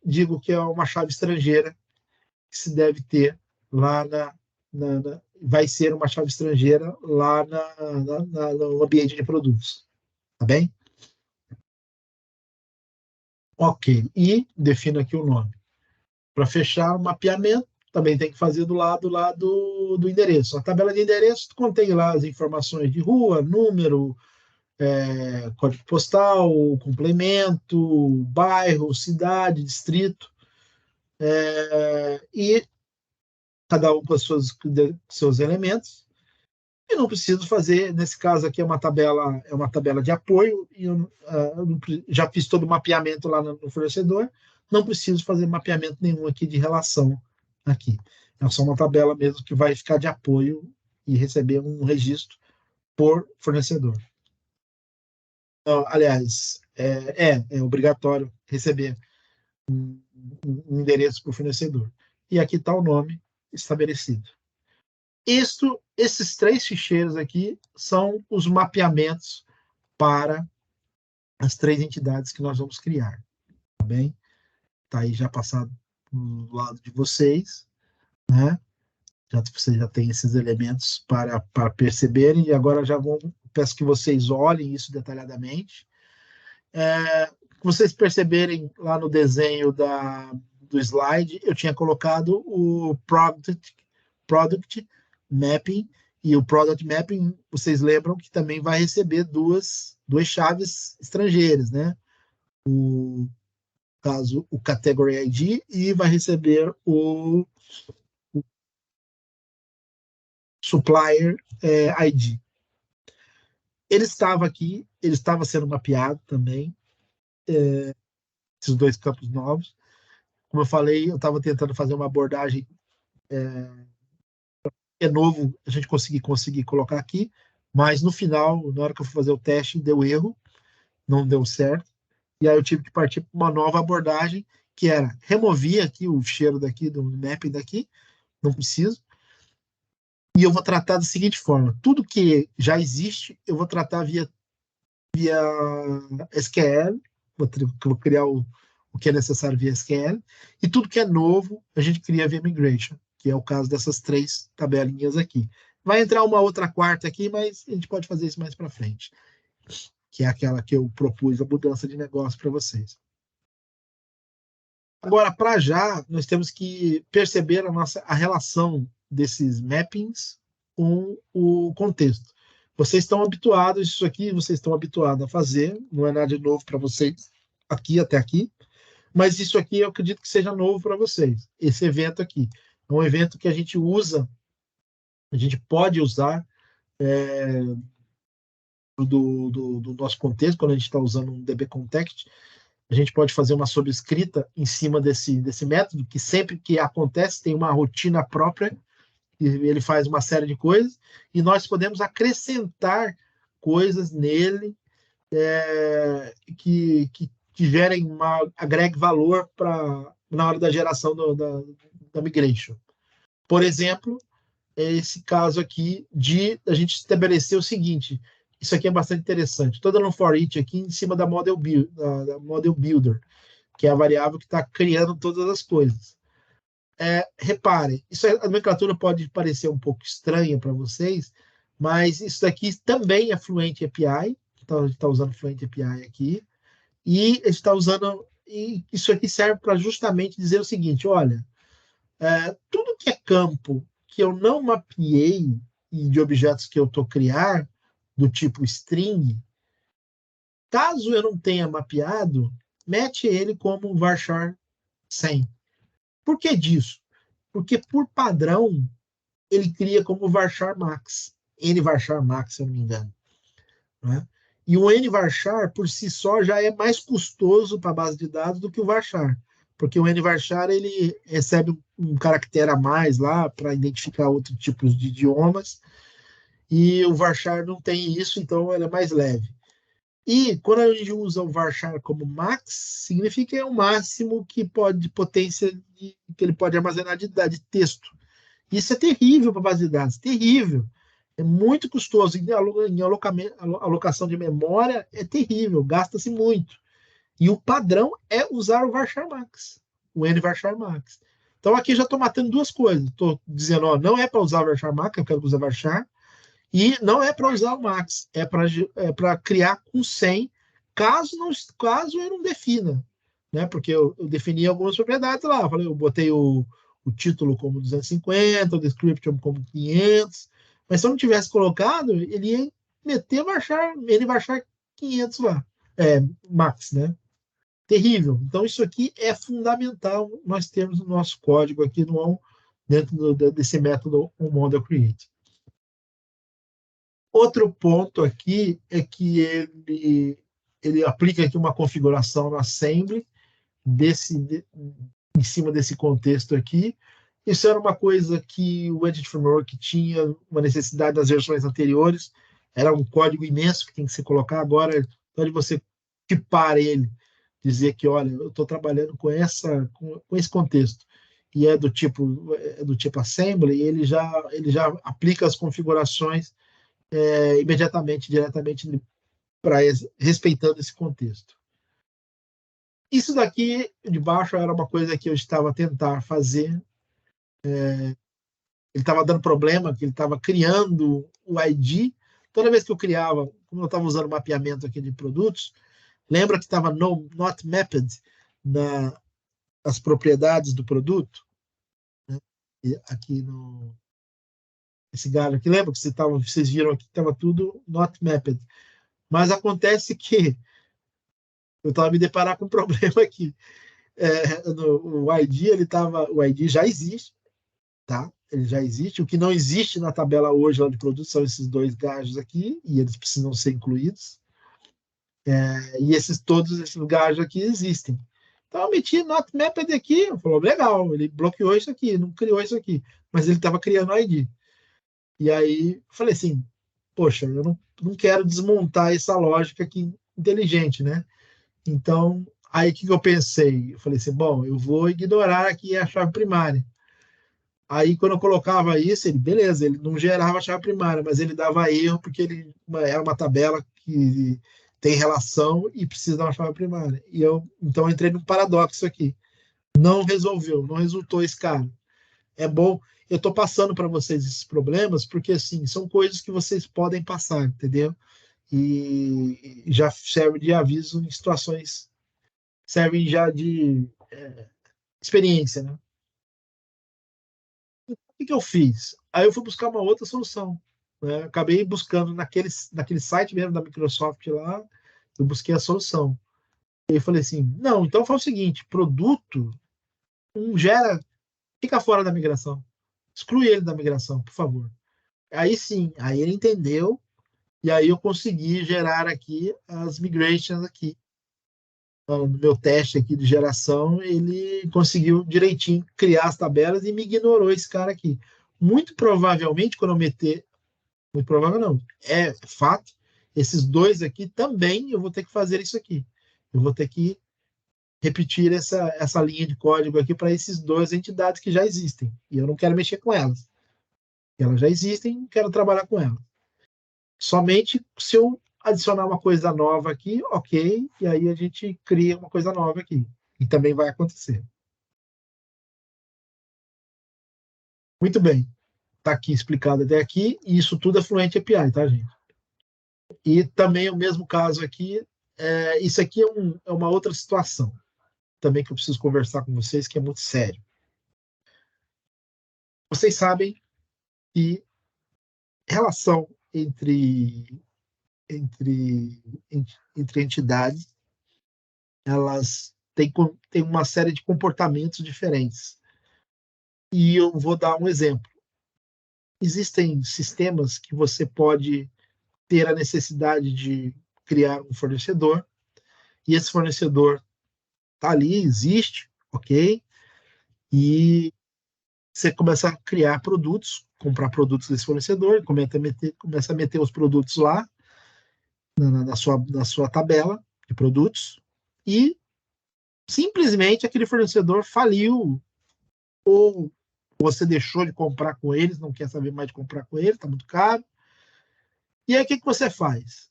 digo que é uma chave estrangeira que se deve ter lá vai ser uma chave estrangeira lá no ambiente de produtos. Tá bem? Ok, e defino aqui o nome. Para fechar o mapeamento, também tem que fazer do lado lá do endereço. A tabela de endereço contém lá as informações de rua, número, código postal, complemento, bairro, cidade, distrito, e cada um com seus elementos. e não preciso fazer, nesse caso aqui é uma tabela de apoio, e eu já fiz todo o mapeamento lá no fornecedor, não preciso fazer mapeamento nenhum aqui de relação aqui. É só uma tabela mesmo que vai ficar de apoio e receber um registro por fornecedor. Então, aliás, é obrigatório receber um endereço para o fornecedor. E aqui está o nome estabelecido. Esses 3 ficheiros aqui são os mapeamentos para as 3 entidades que nós vamos criar. Tá bem? Está aí já passado do lado de vocês, né? Você já tem esses elementos para perceberem, e agora peço que vocês olhem isso detalhadamente. Vocês perceberem lá no desenho do slide, eu tinha colocado o Product Mapping, e o Product Mapping, vocês lembram que também vai receber duas chaves estrangeiras, né? No caso, o Category ID, e vai receber o Supplier ID. Ele estava aqui, ele estava sendo mapeado também, esses 2 campos novos. Como eu falei, eu estava tentando fazer uma abordagem novo, a gente conseguir colocar aqui, mas no final, na hora que eu fui fazer o teste, deu erro, não deu certo, e aí eu tive que partir para uma nova abordagem, que era remover aqui o ficheiro daqui, do mapping daqui, não preciso, e eu vou tratar da seguinte forma: tudo que já existe, eu vou tratar via SQL, vou criar o que é necessário via SQL, e tudo que é novo, a gente cria via Migration, que é o caso dessas 3 tabelinhas aqui. Vai entrar uma outra quarta aqui, mas a gente pode fazer isso mais para frente, que é aquela que eu propus a mudança de negócio para vocês. Agora, para já, nós temos que perceber a relação desses mappings com o contexto. Vocês estão habituados, isso aqui vocês estão habituados a fazer, não é nada de novo para vocês, até aqui, mas isso aqui eu acredito que seja novo para vocês. Esse evento aqui é um evento que a gente pode usar do nosso contexto, quando a gente está usando um DB Context, a gente pode fazer uma sobrescrita em cima desse método, que sempre que acontece tem uma rotina própria, e ele faz uma série de coisas, e nós podemos acrescentar coisas nele que gerem agregue valor na hora da geração da migration. Por exemplo, esse caso aqui de a gente estabelecer o seguinte: isso aqui é bastante interessante. Estou dando um for each aqui em cima da Model Builder, que é a variável que está criando todas as coisas. Reparem, a nomenclatura pode parecer um pouco estranha para vocês, mas isso daqui também é Fluent API. Então, a gente está usando Fluent API aqui. E a gente está usando... E isso aqui serve para justamente dizer o seguinte: olha, tudo que é campo que eu não mapeei e de objetos que eu estou criando, do tipo string, caso eu não tenha mapeado, mete ele como varchar 100. Por que disso? Porque, por padrão, ele cria como varchar max. N-varchar max, se eu não me engano. Né? E o N-varchar, por si só, já é mais custoso para a base de dados do que o varchar. Porque o N-varchar, ele recebe um caractere a mais lá para identificar outros tipos de idiomas. E o varchar não tem isso, então ele é mais leve. E quando a gente usa o varchar como max, significa que é o máximo que pode, potência que ele pode armazenar de texto. Isso é terrível para a base de dados, terrível. É muito custoso. Em alocação de memória é terrível, gasta-se muito. E o padrão é usar o varchar max, o N-varchar max. Então aqui já estou matando 2 coisas. Estou dizendo, ó, não é para usar o varchar max, eu quero usar varchar. E não é para usar o max, é para criar com 100, caso eu não defina. Né? Porque eu defini algumas propriedades lá. Eu botei o título como 250, o description como 500. Mas se eu não tivesse colocado, ele ia meter ele varchar 500 lá. Max, né? Terrível. Então, isso aqui é fundamental nós termos no nosso código aqui dentro desse método onModel Create. Outro ponto aqui é que ele aplica aqui uma configuração no assembly em cima desse contexto aqui. Isso era uma coisa que o Entity Framework tinha uma necessidade das versões anteriores, era um código imenso que tem que se colocar agora, pode você tipar ele, dizer que, olha, eu estou trabalhando com esse contexto, e é do tipo assembly, ele já aplica as configurações imediatamente, diretamente, respeitando esse contexto. Isso daqui de baixo era uma coisa que eu estava a tentar fazer. Ele estava dando problema, que ele estava criando o ID. Toda vez que eu criava, como eu estava usando mapeamento aqui de produtos, lembra que estava not mapped nas propriedades do produto? Né? Aqui no esse galho aqui, lembra que vocês viram aqui que estava tudo not mapped. Mas acontece que eu estava me deparar com um problema aqui. O ID já existe, tá? Ele já existe. O que não existe na tabela hoje lá de produtos são esses dois gajos aqui, e eles precisam ser incluídos. E todos esses gajos aqui existem. Então eu meti not mapped aqui, falou, legal, ele bloqueou isso aqui, não criou isso aqui, mas ele estava criando o ID. E aí eu falei assim, poxa, eu não quero desmontar essa lógica aqui inteligente, né? Então, aí o que eu pensei? Eu falei assim, bom, eu vou ignorar aqui a chave primária. Aí, quando eu colocava isso, beleza, ele não gerava a chave primária, mas ele dava erro porque era uma tabela que tem relação e precisa de uma chave primária. Então, eu entrei num paradoxo aqui. Não resolveu, não resultou esse cara. É bom, eu estou passando para vocês esses problemas porque, assim, são coisas que vocês podem passar, entendeu? E já serve de aviso em situações, serve já de experiência, né? O que eu fiz? Aí eu fui buscar uma outra solução. Né? Acabei buscando naquele site mesmo da Microsoft lá, eu busquei a solução. E eu falei assim, não, então faz o seguinte, produto não gera, fica fora da migração. Exclui ele da migração, por favor. Aí sim, aí ele entendeu, e aí eu consegui gerar aqui as migrations aqui. No meu teste aqui de geração, ele conseguiu direitinho criar as tabelas e me ignorou esse cara aqui. Muito provavelmente, quando eu meter, muito provável não, é fato, esses dois aqui também eu vou ter que fazer isso aqui. Eu vou ter que repetir essa linha de código aqui para esses duas entidades que já existem. E eu não quero mexer com elas. Elas já existem, quero trabalhar com elas. Somente se eu adicionar uma coisa nova aqui, ok, e aí a gente cria uma coisa nova aqui. E também vai acontecer. Muito bem. Está aqui explicado até aqui, e isso tudo é Fluent API, tá, gente? E também o mesmo caso aqui, isso aqui é uma outra situação, também que eu preciso conversar com vocês, que é muito sério. Vocês sabem que relação entre entidades, elas têm uma série de comportamentos diferentes. E eu vou dar um exemplo. Existem sistemas que você pode ter a necessidade de criar um fornecedor, e esse fornecedor está ali, existe, ok? E você começa a criar produtos, comprar produtos desse fornecedor, começa a meter os produtos lá, na sua tabela de produtos, e simplesmente aquele fornecedor faliu, ou você deixou de comprar com eles, não quer saber mais de comprar com ele, está muito caro. E aí o que você faz?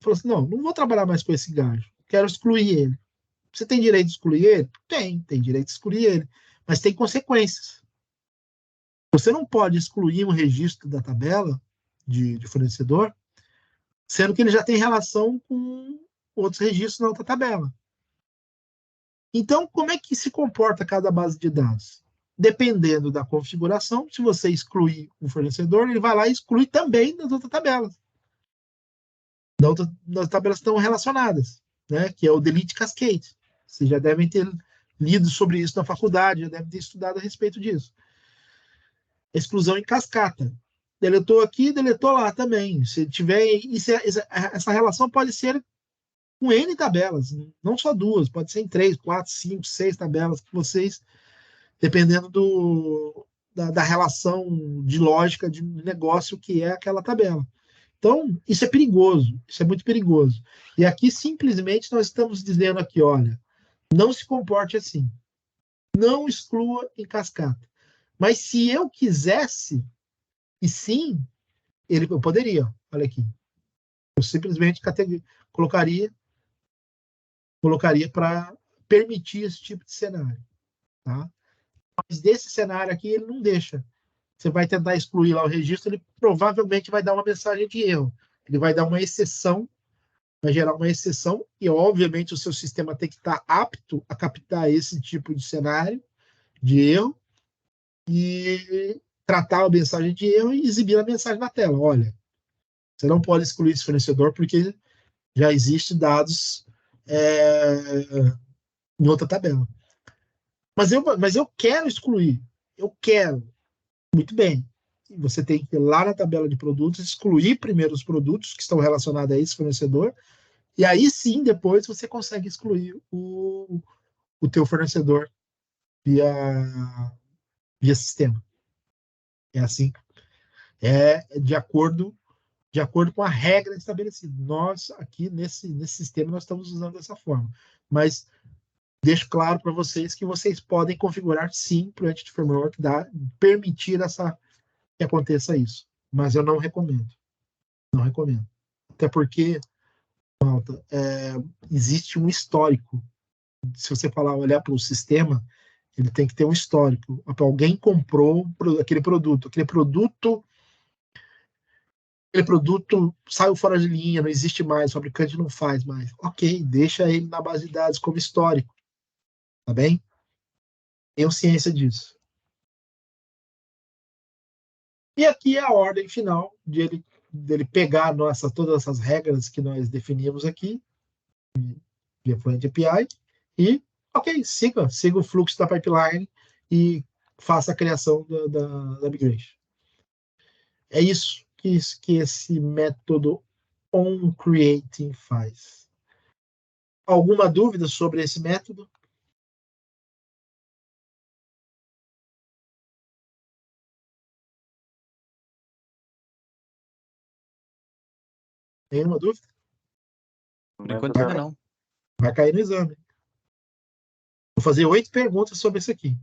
Falou assim, não vou trabalhar mais com esse gajo, quero excluir ele. Você tem direito de excluir ele? Tem direito de excluir ele, mas tem consequências. Você não pode excluir um registro da tabela de fornecedor, sendo que ele já tem relação com outros registros na outra tabela. Então, como é que se comporta cada base de dados? Dependendo da configuração, se você excluir um fornecedor, ele vai lá e exclui também das outras tabelas. Das tabelas que estão relacionadas, né? Que é o delete cascade. Vocês já devem ter lido sobre isso na faculdade, já devem ter estudado a respeito disso. Exclusão em cascata. deletou aqui, deletou lá também. Se tiver, essa relação pode ser com N tabelas, não só duas, pode ser em 3, 4, 5, 6 tabelas que vocês, dependendo da relação de lógica de negócio que é aquela tabela. Então, isso é perigoso, isso é muito perigoso. E aqui, simplesmente, nós estamos dizendo aqui, olha, não se comporte assim. Não exclua em cascata. Mas se eu quisesse, e sim, eu poderia, olha aqui. Eu simplesmente colocaria para permitir esse tipo de cenário. Tá? Mas desse cenário aqui, ele não deixa. Você vai tentar excluir lá o registro, ele provavelmente vai dar uma mensagem de erro. Ele vai dar uma exceção, vai gerar uma exceção, e obviamente o seu sistema tem que estar apto a captar esse tipo de cenário de erro e tratar a mensagem de erro e exibir a mensagem na tela. Olha, você não pode excluir esse fornecedor porque já existe dados em outra tabela. Mas eu quero excluir. Eu quero. Muito bem. Você tem que ir lá na tabela de produtos, excluir primeiro os produtos que estão relacionados a esse fornecedor, e aí sim, depois você consegue excluir o teu fornecedor via sistema. É assim. É de acordo com a regra estabelecida. Nós, aqui nesse sistema, nós estamos usando dessa forma. Mas deixo claro para vocês que vocês podem configurar, sim, para o Entity Framework permitir que aconteça isso. Mas eu não recomendo. Não recomendo. Até porque, malta, existe um histórico. Se você olhar para o sistema, ele tem que ter um histórico. Alguém comprou aquele produto. Aquele produto saiu fora de linha, não existe mais, o fabricante não faz mais. Ok, deixa ele na base de dados como histórico, tá bem? Tenho ciência disso. E aqui é a ordem final dele pegar todas essas regras que nós definimos aqui, via Fluent API, e, ok, siga o fluxo da pipeline e faça a criação da migration. É isso que esse método onCreating faz. Alguma dúvida sobre esse método? Nenhuma dúvida? Por enquanto ainda não. Vai cair no exame. Vou fazer 8 perguntas sobre isso aqui.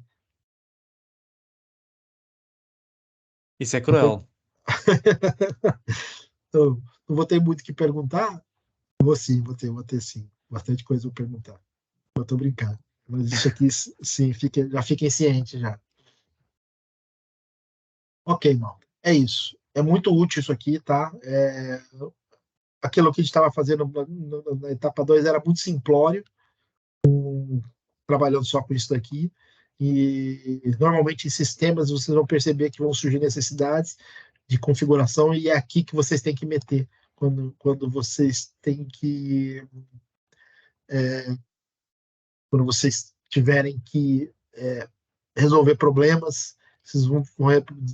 Isso é cruel. Então, não vou ter muito o que perguntar. Vou ter sim. Bastante coisa para perguntar. Eu estou brincando. Mas isso aqui, sim, já fiquem cientes já. Ok, mal. É isso. É muito útil isso aqui, tá? Aquilo que a gente estava fazendo na etapa 2 era muito simplório, trabalhando só com isso daqui. E normalmente em sistemas vocês vão perceber que vão surgir necessidades de configuração e é aqui que vocês têm que meter quando vocês têm que quando vocês tiverem que resolver problemas, vocês vão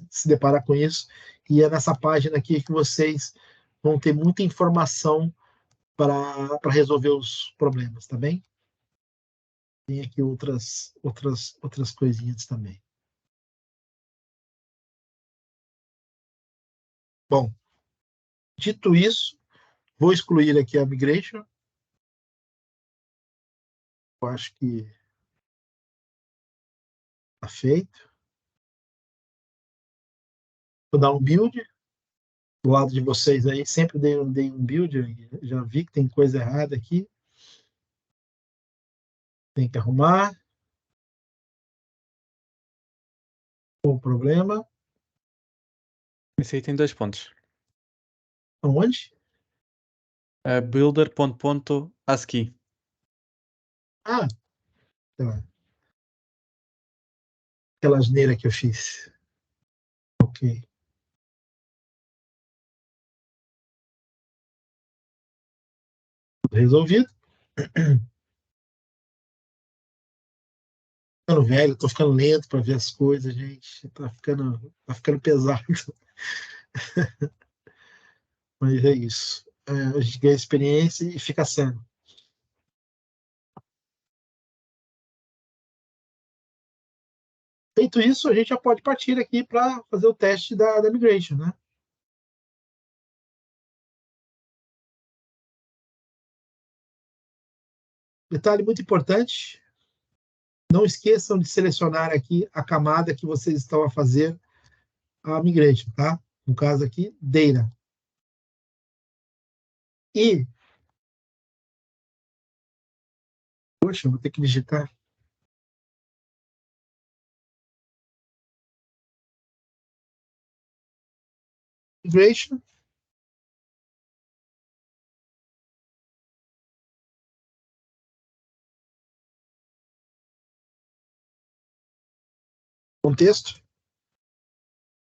se deparar com isso e é nessa página aqui que vocês vão ter muita informação para resolver os problemas, tá bem? Tem aqui outras coisinhas também. Bom, dito isso, vou excluir aqui a migration. Eu acho que está feito. Vou dar um build. Do lado de vocês aí, sempre dei um build. Já vi que tem coisa errada aqui. Tem que arrumar. Qual o problema? Isso aí tem 2 pontos. Aonde? Builder.ASCII. Ah, tá. Aquela asneira que eu fiz. Ok. Tudo resolvido. Ficando velho, tô ficando lento para ver as coisas, gente. Tá ficando pesado. Mas é isso. A gente ganha experiência e fica sendo. Feito isso, a gente já pode partir aqui para fazer o teste da migration, né? Detalhe muito importante, não esqueçam de selecionar aqui a camada que vocês estão a fazer a migration, tá? No caso aqui, data. E, poxa, vou ter que digitar. Migration. Contexto.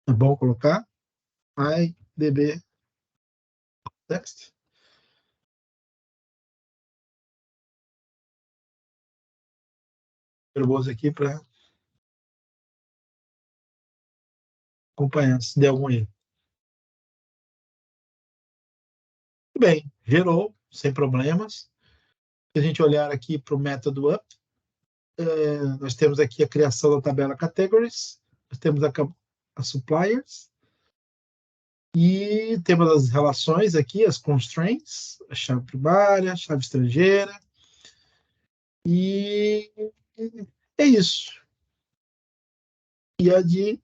É bom colocar. IDB text. Nervoso aqui para acompanhar se der algum erro. Muito bem, gerou, sem problemas. Se a gente olhar aqui para o método up, nós temos aqui a criação da tabela categories, nós temos a suppliers, e temos as relações aqui, as constraints, a chave primária, a chave estrangeira, e é isso. E a de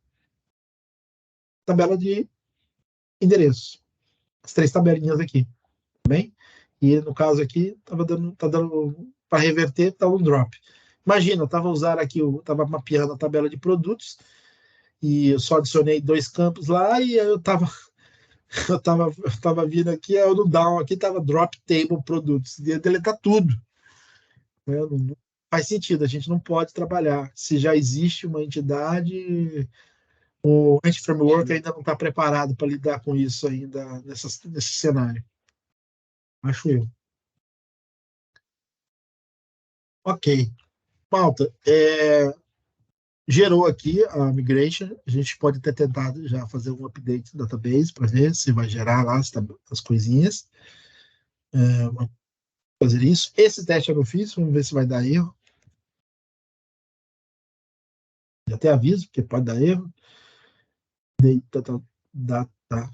tabela de endereço. As três tabelinhas aqui, tá bem? E no caso aqui, tá dando para reverter, tá um drop. Imagina, eu estava usando aqui, eu estava mapeando a tabela de produtos, e eu só adicionei 2 campos lá, e aí eu tava vindo aqui, aí no down aqui tava drop table produtos, ia deletar tudo. Né? Não faz sentido, a gente não pode trabalhar. Se já existe uma entidade, o anti-framework ainda não está preparado para lidar com isso ainda nesse cenário. Acho eu. Ok. Malta, gerou aqui a migration. A gente pode ter tentado já fazer um update do database para ver se vai gerar lá as coisinhas. Vamos fazer isso. Esse teste eu não fiz, vamos ver se vai dar erro. Já até aviso, porque pode dar erro. Data.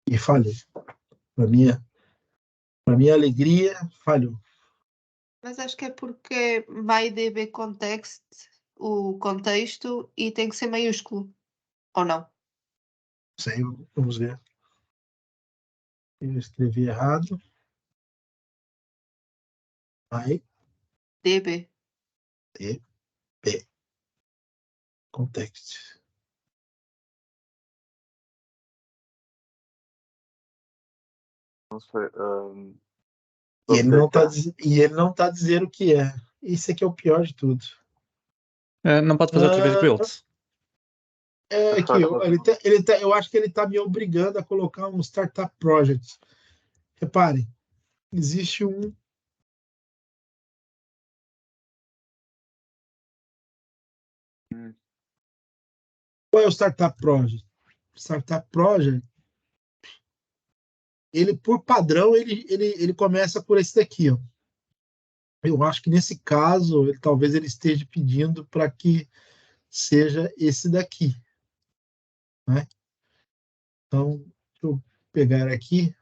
E falhou. Para minha alegria, falhou. Mas acho que é porque vai DB context, o contexto, e tem que ser maiúsculo. Ou não? Sei, vamos ver. Eu escrevi errado. Vai, DB. DB. Context. Não sei. E ele não tá dizendo o que é. Isso aqui é o pior de tudo. Não pode fazer outra vez build. Aqui, eu acho que ele tá me obrigando a colocar um startup project. Reparem, existe um. Qual é o startup project? Startup project, ele por padrão, ele começa por esse daqui, ó. Eu acho que nesse caso, talvez ele esteja pedindo para que seja esse daqui, né? Então, deixa eu pegar aqui.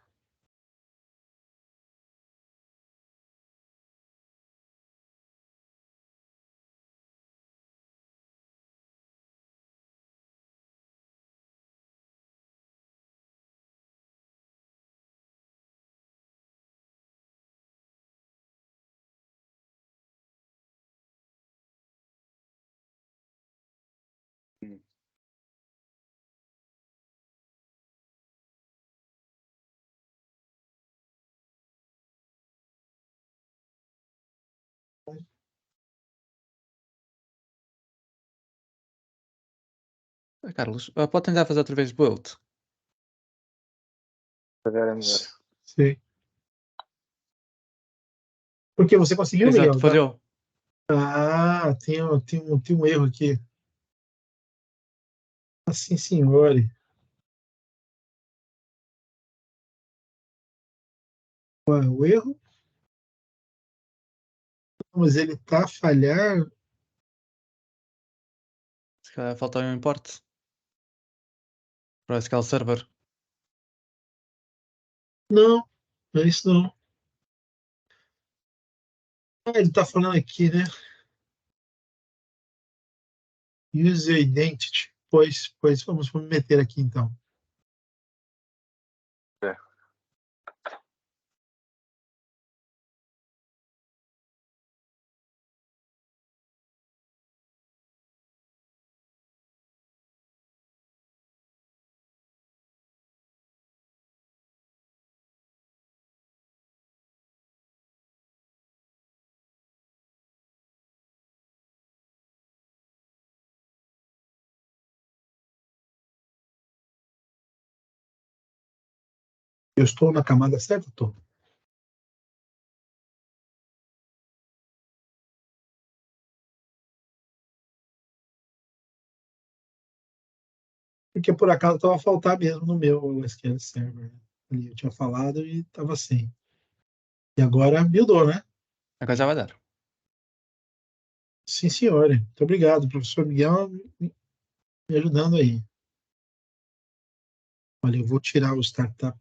Carlos, pode tentar fazer outra vez build. Era melhor. Sim. Porque você conseguiu, Exato, Miguel? falhou. Ah, tem um erro aqui. Assim, senhor. Ué, o erro? Mas ele tá a falhar. Se calhar falta um import para o SQL Server. Não, não é isso não. Ah, ele tá falando aqui, né? User Identity. Pois, vamos meter aqui então. É. Eu estou na camada certa, tô? Porque por acaso estava a faltar mesmo no meu SQL Server. Ali eu tinha falado e estava sem. E agora buildou, né? Agora já vai dar. Sim, senhora. Muito obrigado, professor Miguel, me ajudando aí. Olha, eu vou tirar o startup.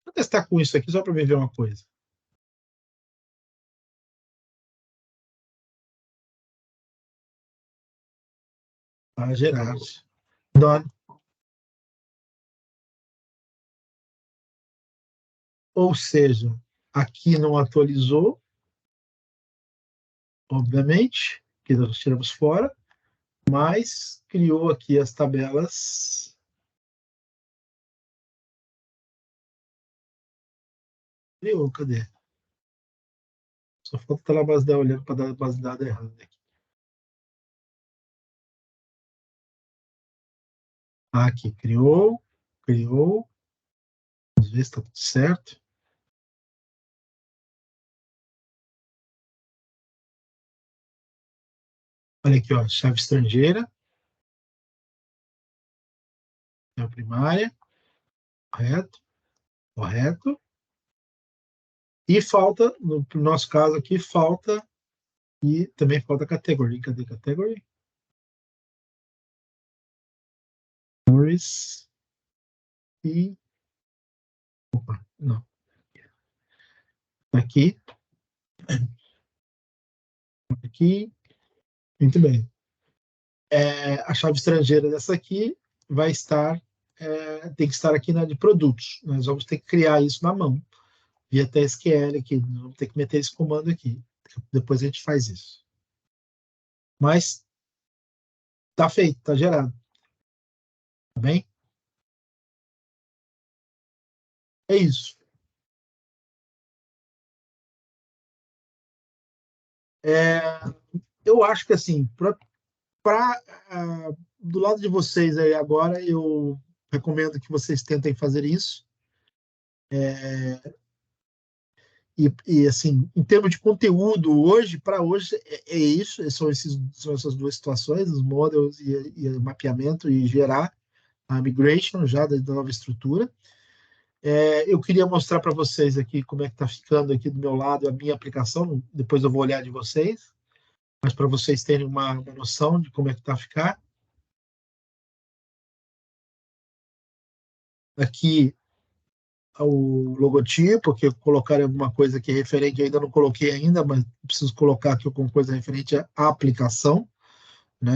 Vou testar com isso aqui só para ver uma coisa. Tá, gerar. Done. Ou seja, aqui não atualizou, obviamente, que nós tiramos fora, mas criou aqui as tabelas. Criou, cadê? Só falta estar na base de dados olhando para dar a base de dados errada aqui. Aqui, criou. Vamos ver se está tudo certo. Olha aqui, ó, chave estrangeira. É a primária. Correto. E falta, no nosso caso aqui, e também falta category. Cadê category? Categories. E. Opa, não. Aqui. Aqui. Muito bem. A chave estrangeira dessa aqui vai estar, tem que estar aqui na de produtos. Nós vamos ter que criar isso na mão, via TSQL aqui. Nós vamos ter que meter esse comando aqui. Depois a gente faz isso. Mas tá feito, tá gerado. Tá bem? É isso. Eu acho que assim, do lado de vocês aí agora, eu recomendo que vocês tentem fazer isso. Assim, em termos de conteúdo, para hoje, é isso, são essas duas situações, os models e o mapeamento e gerar a migration já da nova estrutura. Eu queria mostrar para vocês aqui como é que está ficando aqui do meu lado a minha aplicação, depois eu vou olhar de vocês, mas para vocês terem uma noção de como é que está a ficar. Aqui o logotipo, que colocar alguma coisa aqui referente, ainda não coloquei ainda, mas preciso colocar aqui alguma coisa referente à aplicação, né?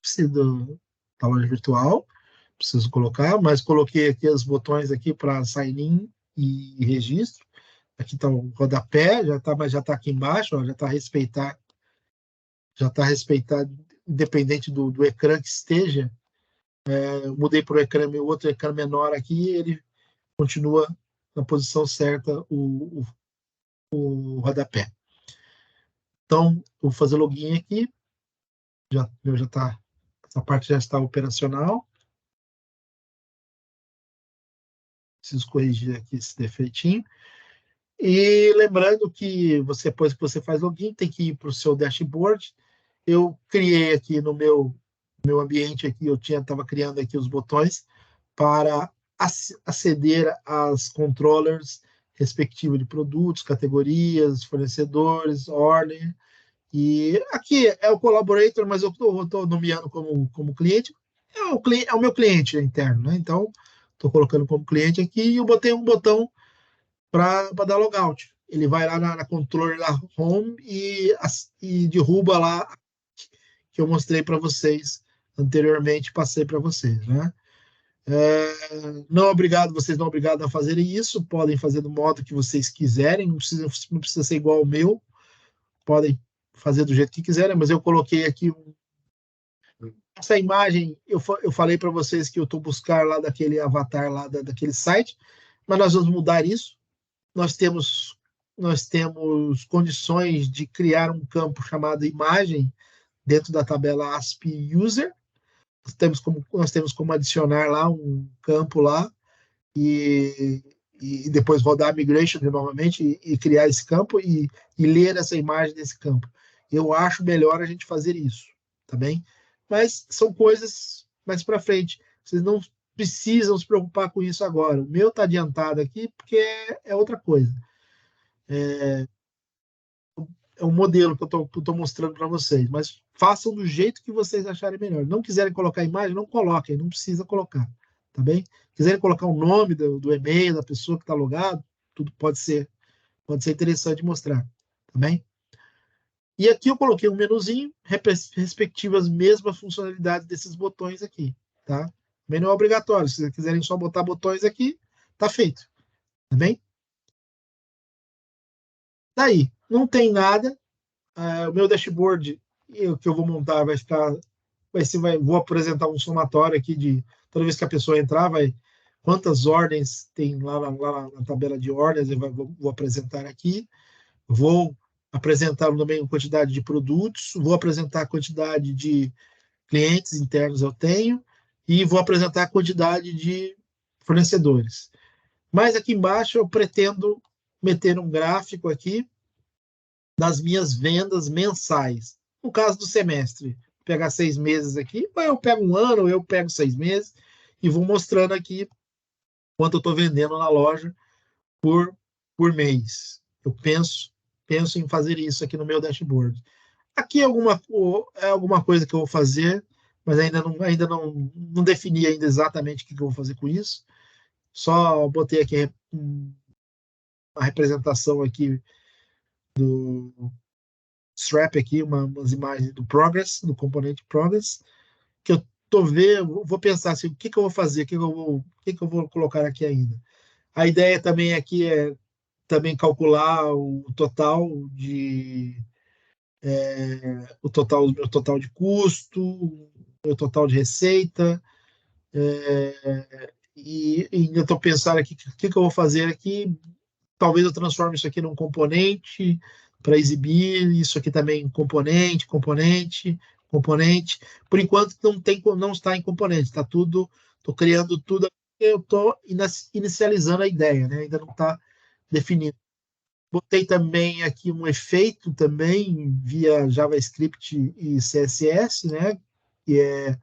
Preciso da loja virtual, preciso colocar, mas coloquei aqui os botões aqui para sign-in e registro. Aqui está o rodapé, mas já está aqui embaixo, ó, já está respeitado, independente do ecrã que esteja. Eu mudei para o outro ecrã menor aqui, ele continua na posição certa o rodapé. Então, vou fazer login aqui. Já está Essa parte já está operacional. Preciso corrigir aqui esse defeitinho. E lembrando que você, depois que você faz login, tem que ir para o seu dashboard. Eu criei aqui no meu ambiente aqui, eu estava criando aqui os botões para aceder às controllers respectivas de produtos, categorias, fornecedores, ordem. E aqui é o collaborator, mas eu estou nomeando como cliente. É o meu cliente interno, né? Então, estou colocando como cliente aqui e eu botei um botão para dar logout. Ele vai lá na controller da home e derruba lá que eu mostrei para vocês anteriormente, passei para vocês, né? Não obrigado, vocês não obrigados a fazerem isso, podem fazer do modo que vocês quiserem, não precisa ser igual ao meu, podem fazer do jeito que quiserem, mas eu coloquei aqui essa imagem, eu falei para vocês que eu estou buscando lá daquele avatar lá daquele site, mas nós vamos mudar isso. Nós temos condições de criar um campo chamado imagem dentro da tabela ASP User. Nós temos como adicionar lá um campo lá e depois rodar a migration novamente e criar esse campo e ler essa imagem desse campo. Eu acho melhor a gente fazer isso, tá bem? Mas são coisas mais para frente. Vocês não precisam se preocupar com isso agora. O meu está adiantado aqui porque é outra coisa. É um modelo que eu estou mostrando para vocês, mas façam do jeito que vocês acharem melhor. Não quiserem colocar imagem, não coloquem, não precisa colocar, tá bem? Quiserem colocar o nome do e-mail da pessoa que está logado, tudo pode ser interessante mostrar, tá bem? E aqui eu coloquei um menuzinho respectivo às mesmas funcionalidades desses botões aqui, tá? O menu é obrigatório, se vocês quiserem só botar botões aqui, tá feito, tá bem? Daí, não tem nada. O meu dashboard que eu vou montar vou apresentar um somatório aqui de toda vez que a pessoa entrar, quantas ordens tem lá na tabela de ordens, vou apresentar aqui. Vou apresentar também a quantidade de produtos, vou apresentar a quantidade de clientes internos eu tenho e vou apresentar a quantidade de fornecedores. Mas aqui embaixo eu pretendo meter um gráfico aqui das minhas vendas mensais. No caso do semestre, pegar 6 meses aqui, ou eu pego um ano, ou eu pego 6 meses, e vou mostrando aqui quanto eu estou vendendo na loja por mês. Eu penso em fazer isso aqui no meu dashboard. Aqui é alguma coisa que eu vou fazer, mas ainda não defini ainda exatamente o que eu vou fazer com isso. Só botei aqui uma representação aqui do strap aqui, umas imagens do progress, do componente progress, que eu vou pensar assim, o que eu vou fazer, o que eu vou colocar aqui ainda. A ideia também aqui é também calcular o total de o meu total de custo, o meu total de receita, e ainda estou pensando aqui o que eu vou fazer aqui. Talvez eu transforme isso aqui num componente para exibir, isso aqui também em componente. Por enquanto não está em componente, está tudo, estou criando tudo, eu estou inicializando a ideia, né? Ainda não está definido. Botei também aqui um efeito também via JavaScript e CSS, né? Que é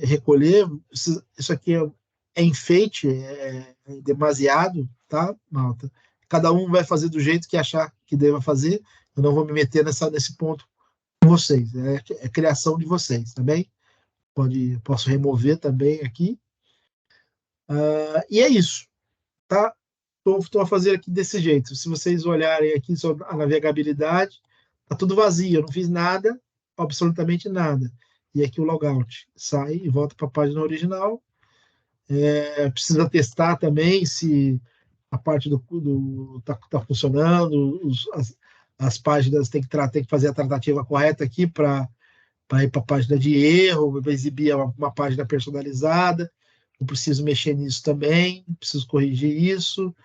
recolher. Isso aqui é enfeite, é demasiado, tá, malta? Cada um vai fazer do jeito que achar que deva fazer. Eu não vou me meter nesse ponto com vocês. É criação de vocês, tá bem? Posso remover também aqui. E é isso, tá? Estou a fazer aqui desse jeito. Se vocês olharem aqui sobre a navegabilidade, tá tudo vazio. Eu não fiz nada, absolutamente nada. E aqui o logout sai e volta para a página original. Precisa testar também se a parte do tá funcionando, as páginas tem que fazer a tratativa correta aqui para ir para a página de erro, para exibir uma página personalizada. Eu preciso mexer nisso também, preciso corrigir isso,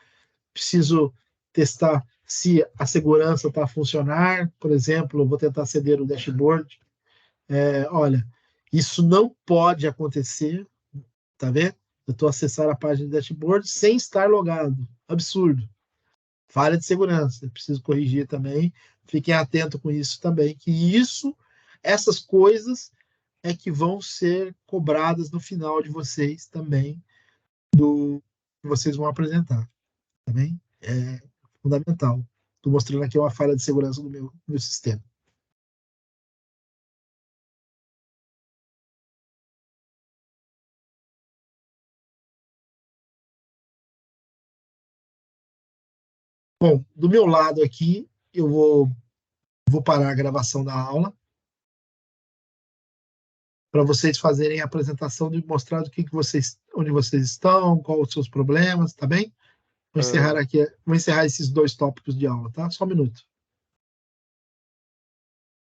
preciso testar se a segurança está a funcionar. Por exemplo, eu vou tentar aceder o dashboard. Olha, Isso não pode acontecer, tá vendo? Eu estou acessando a página do dashboard sem estar logado. Absurdo. Falha de segurança. Eu preciso corrigir também. Fiquem atentos com isso também, que essas coisas é que vão ser cobradas no final de vocês também, que vocês vão apresentar. Também é fundamental. Estou mostrando aqui uma falha de segurança do meu sistema. Bom, do meu lado aqui, eu vou parar a gravação da aula para vocês fazerem a apresentação e mostrar onde vocês estão, quais os seus problemas, tá bem? Vou encerrar aqui, vou encerrar esses 2 tópicos de aula, tá? Só um minuto.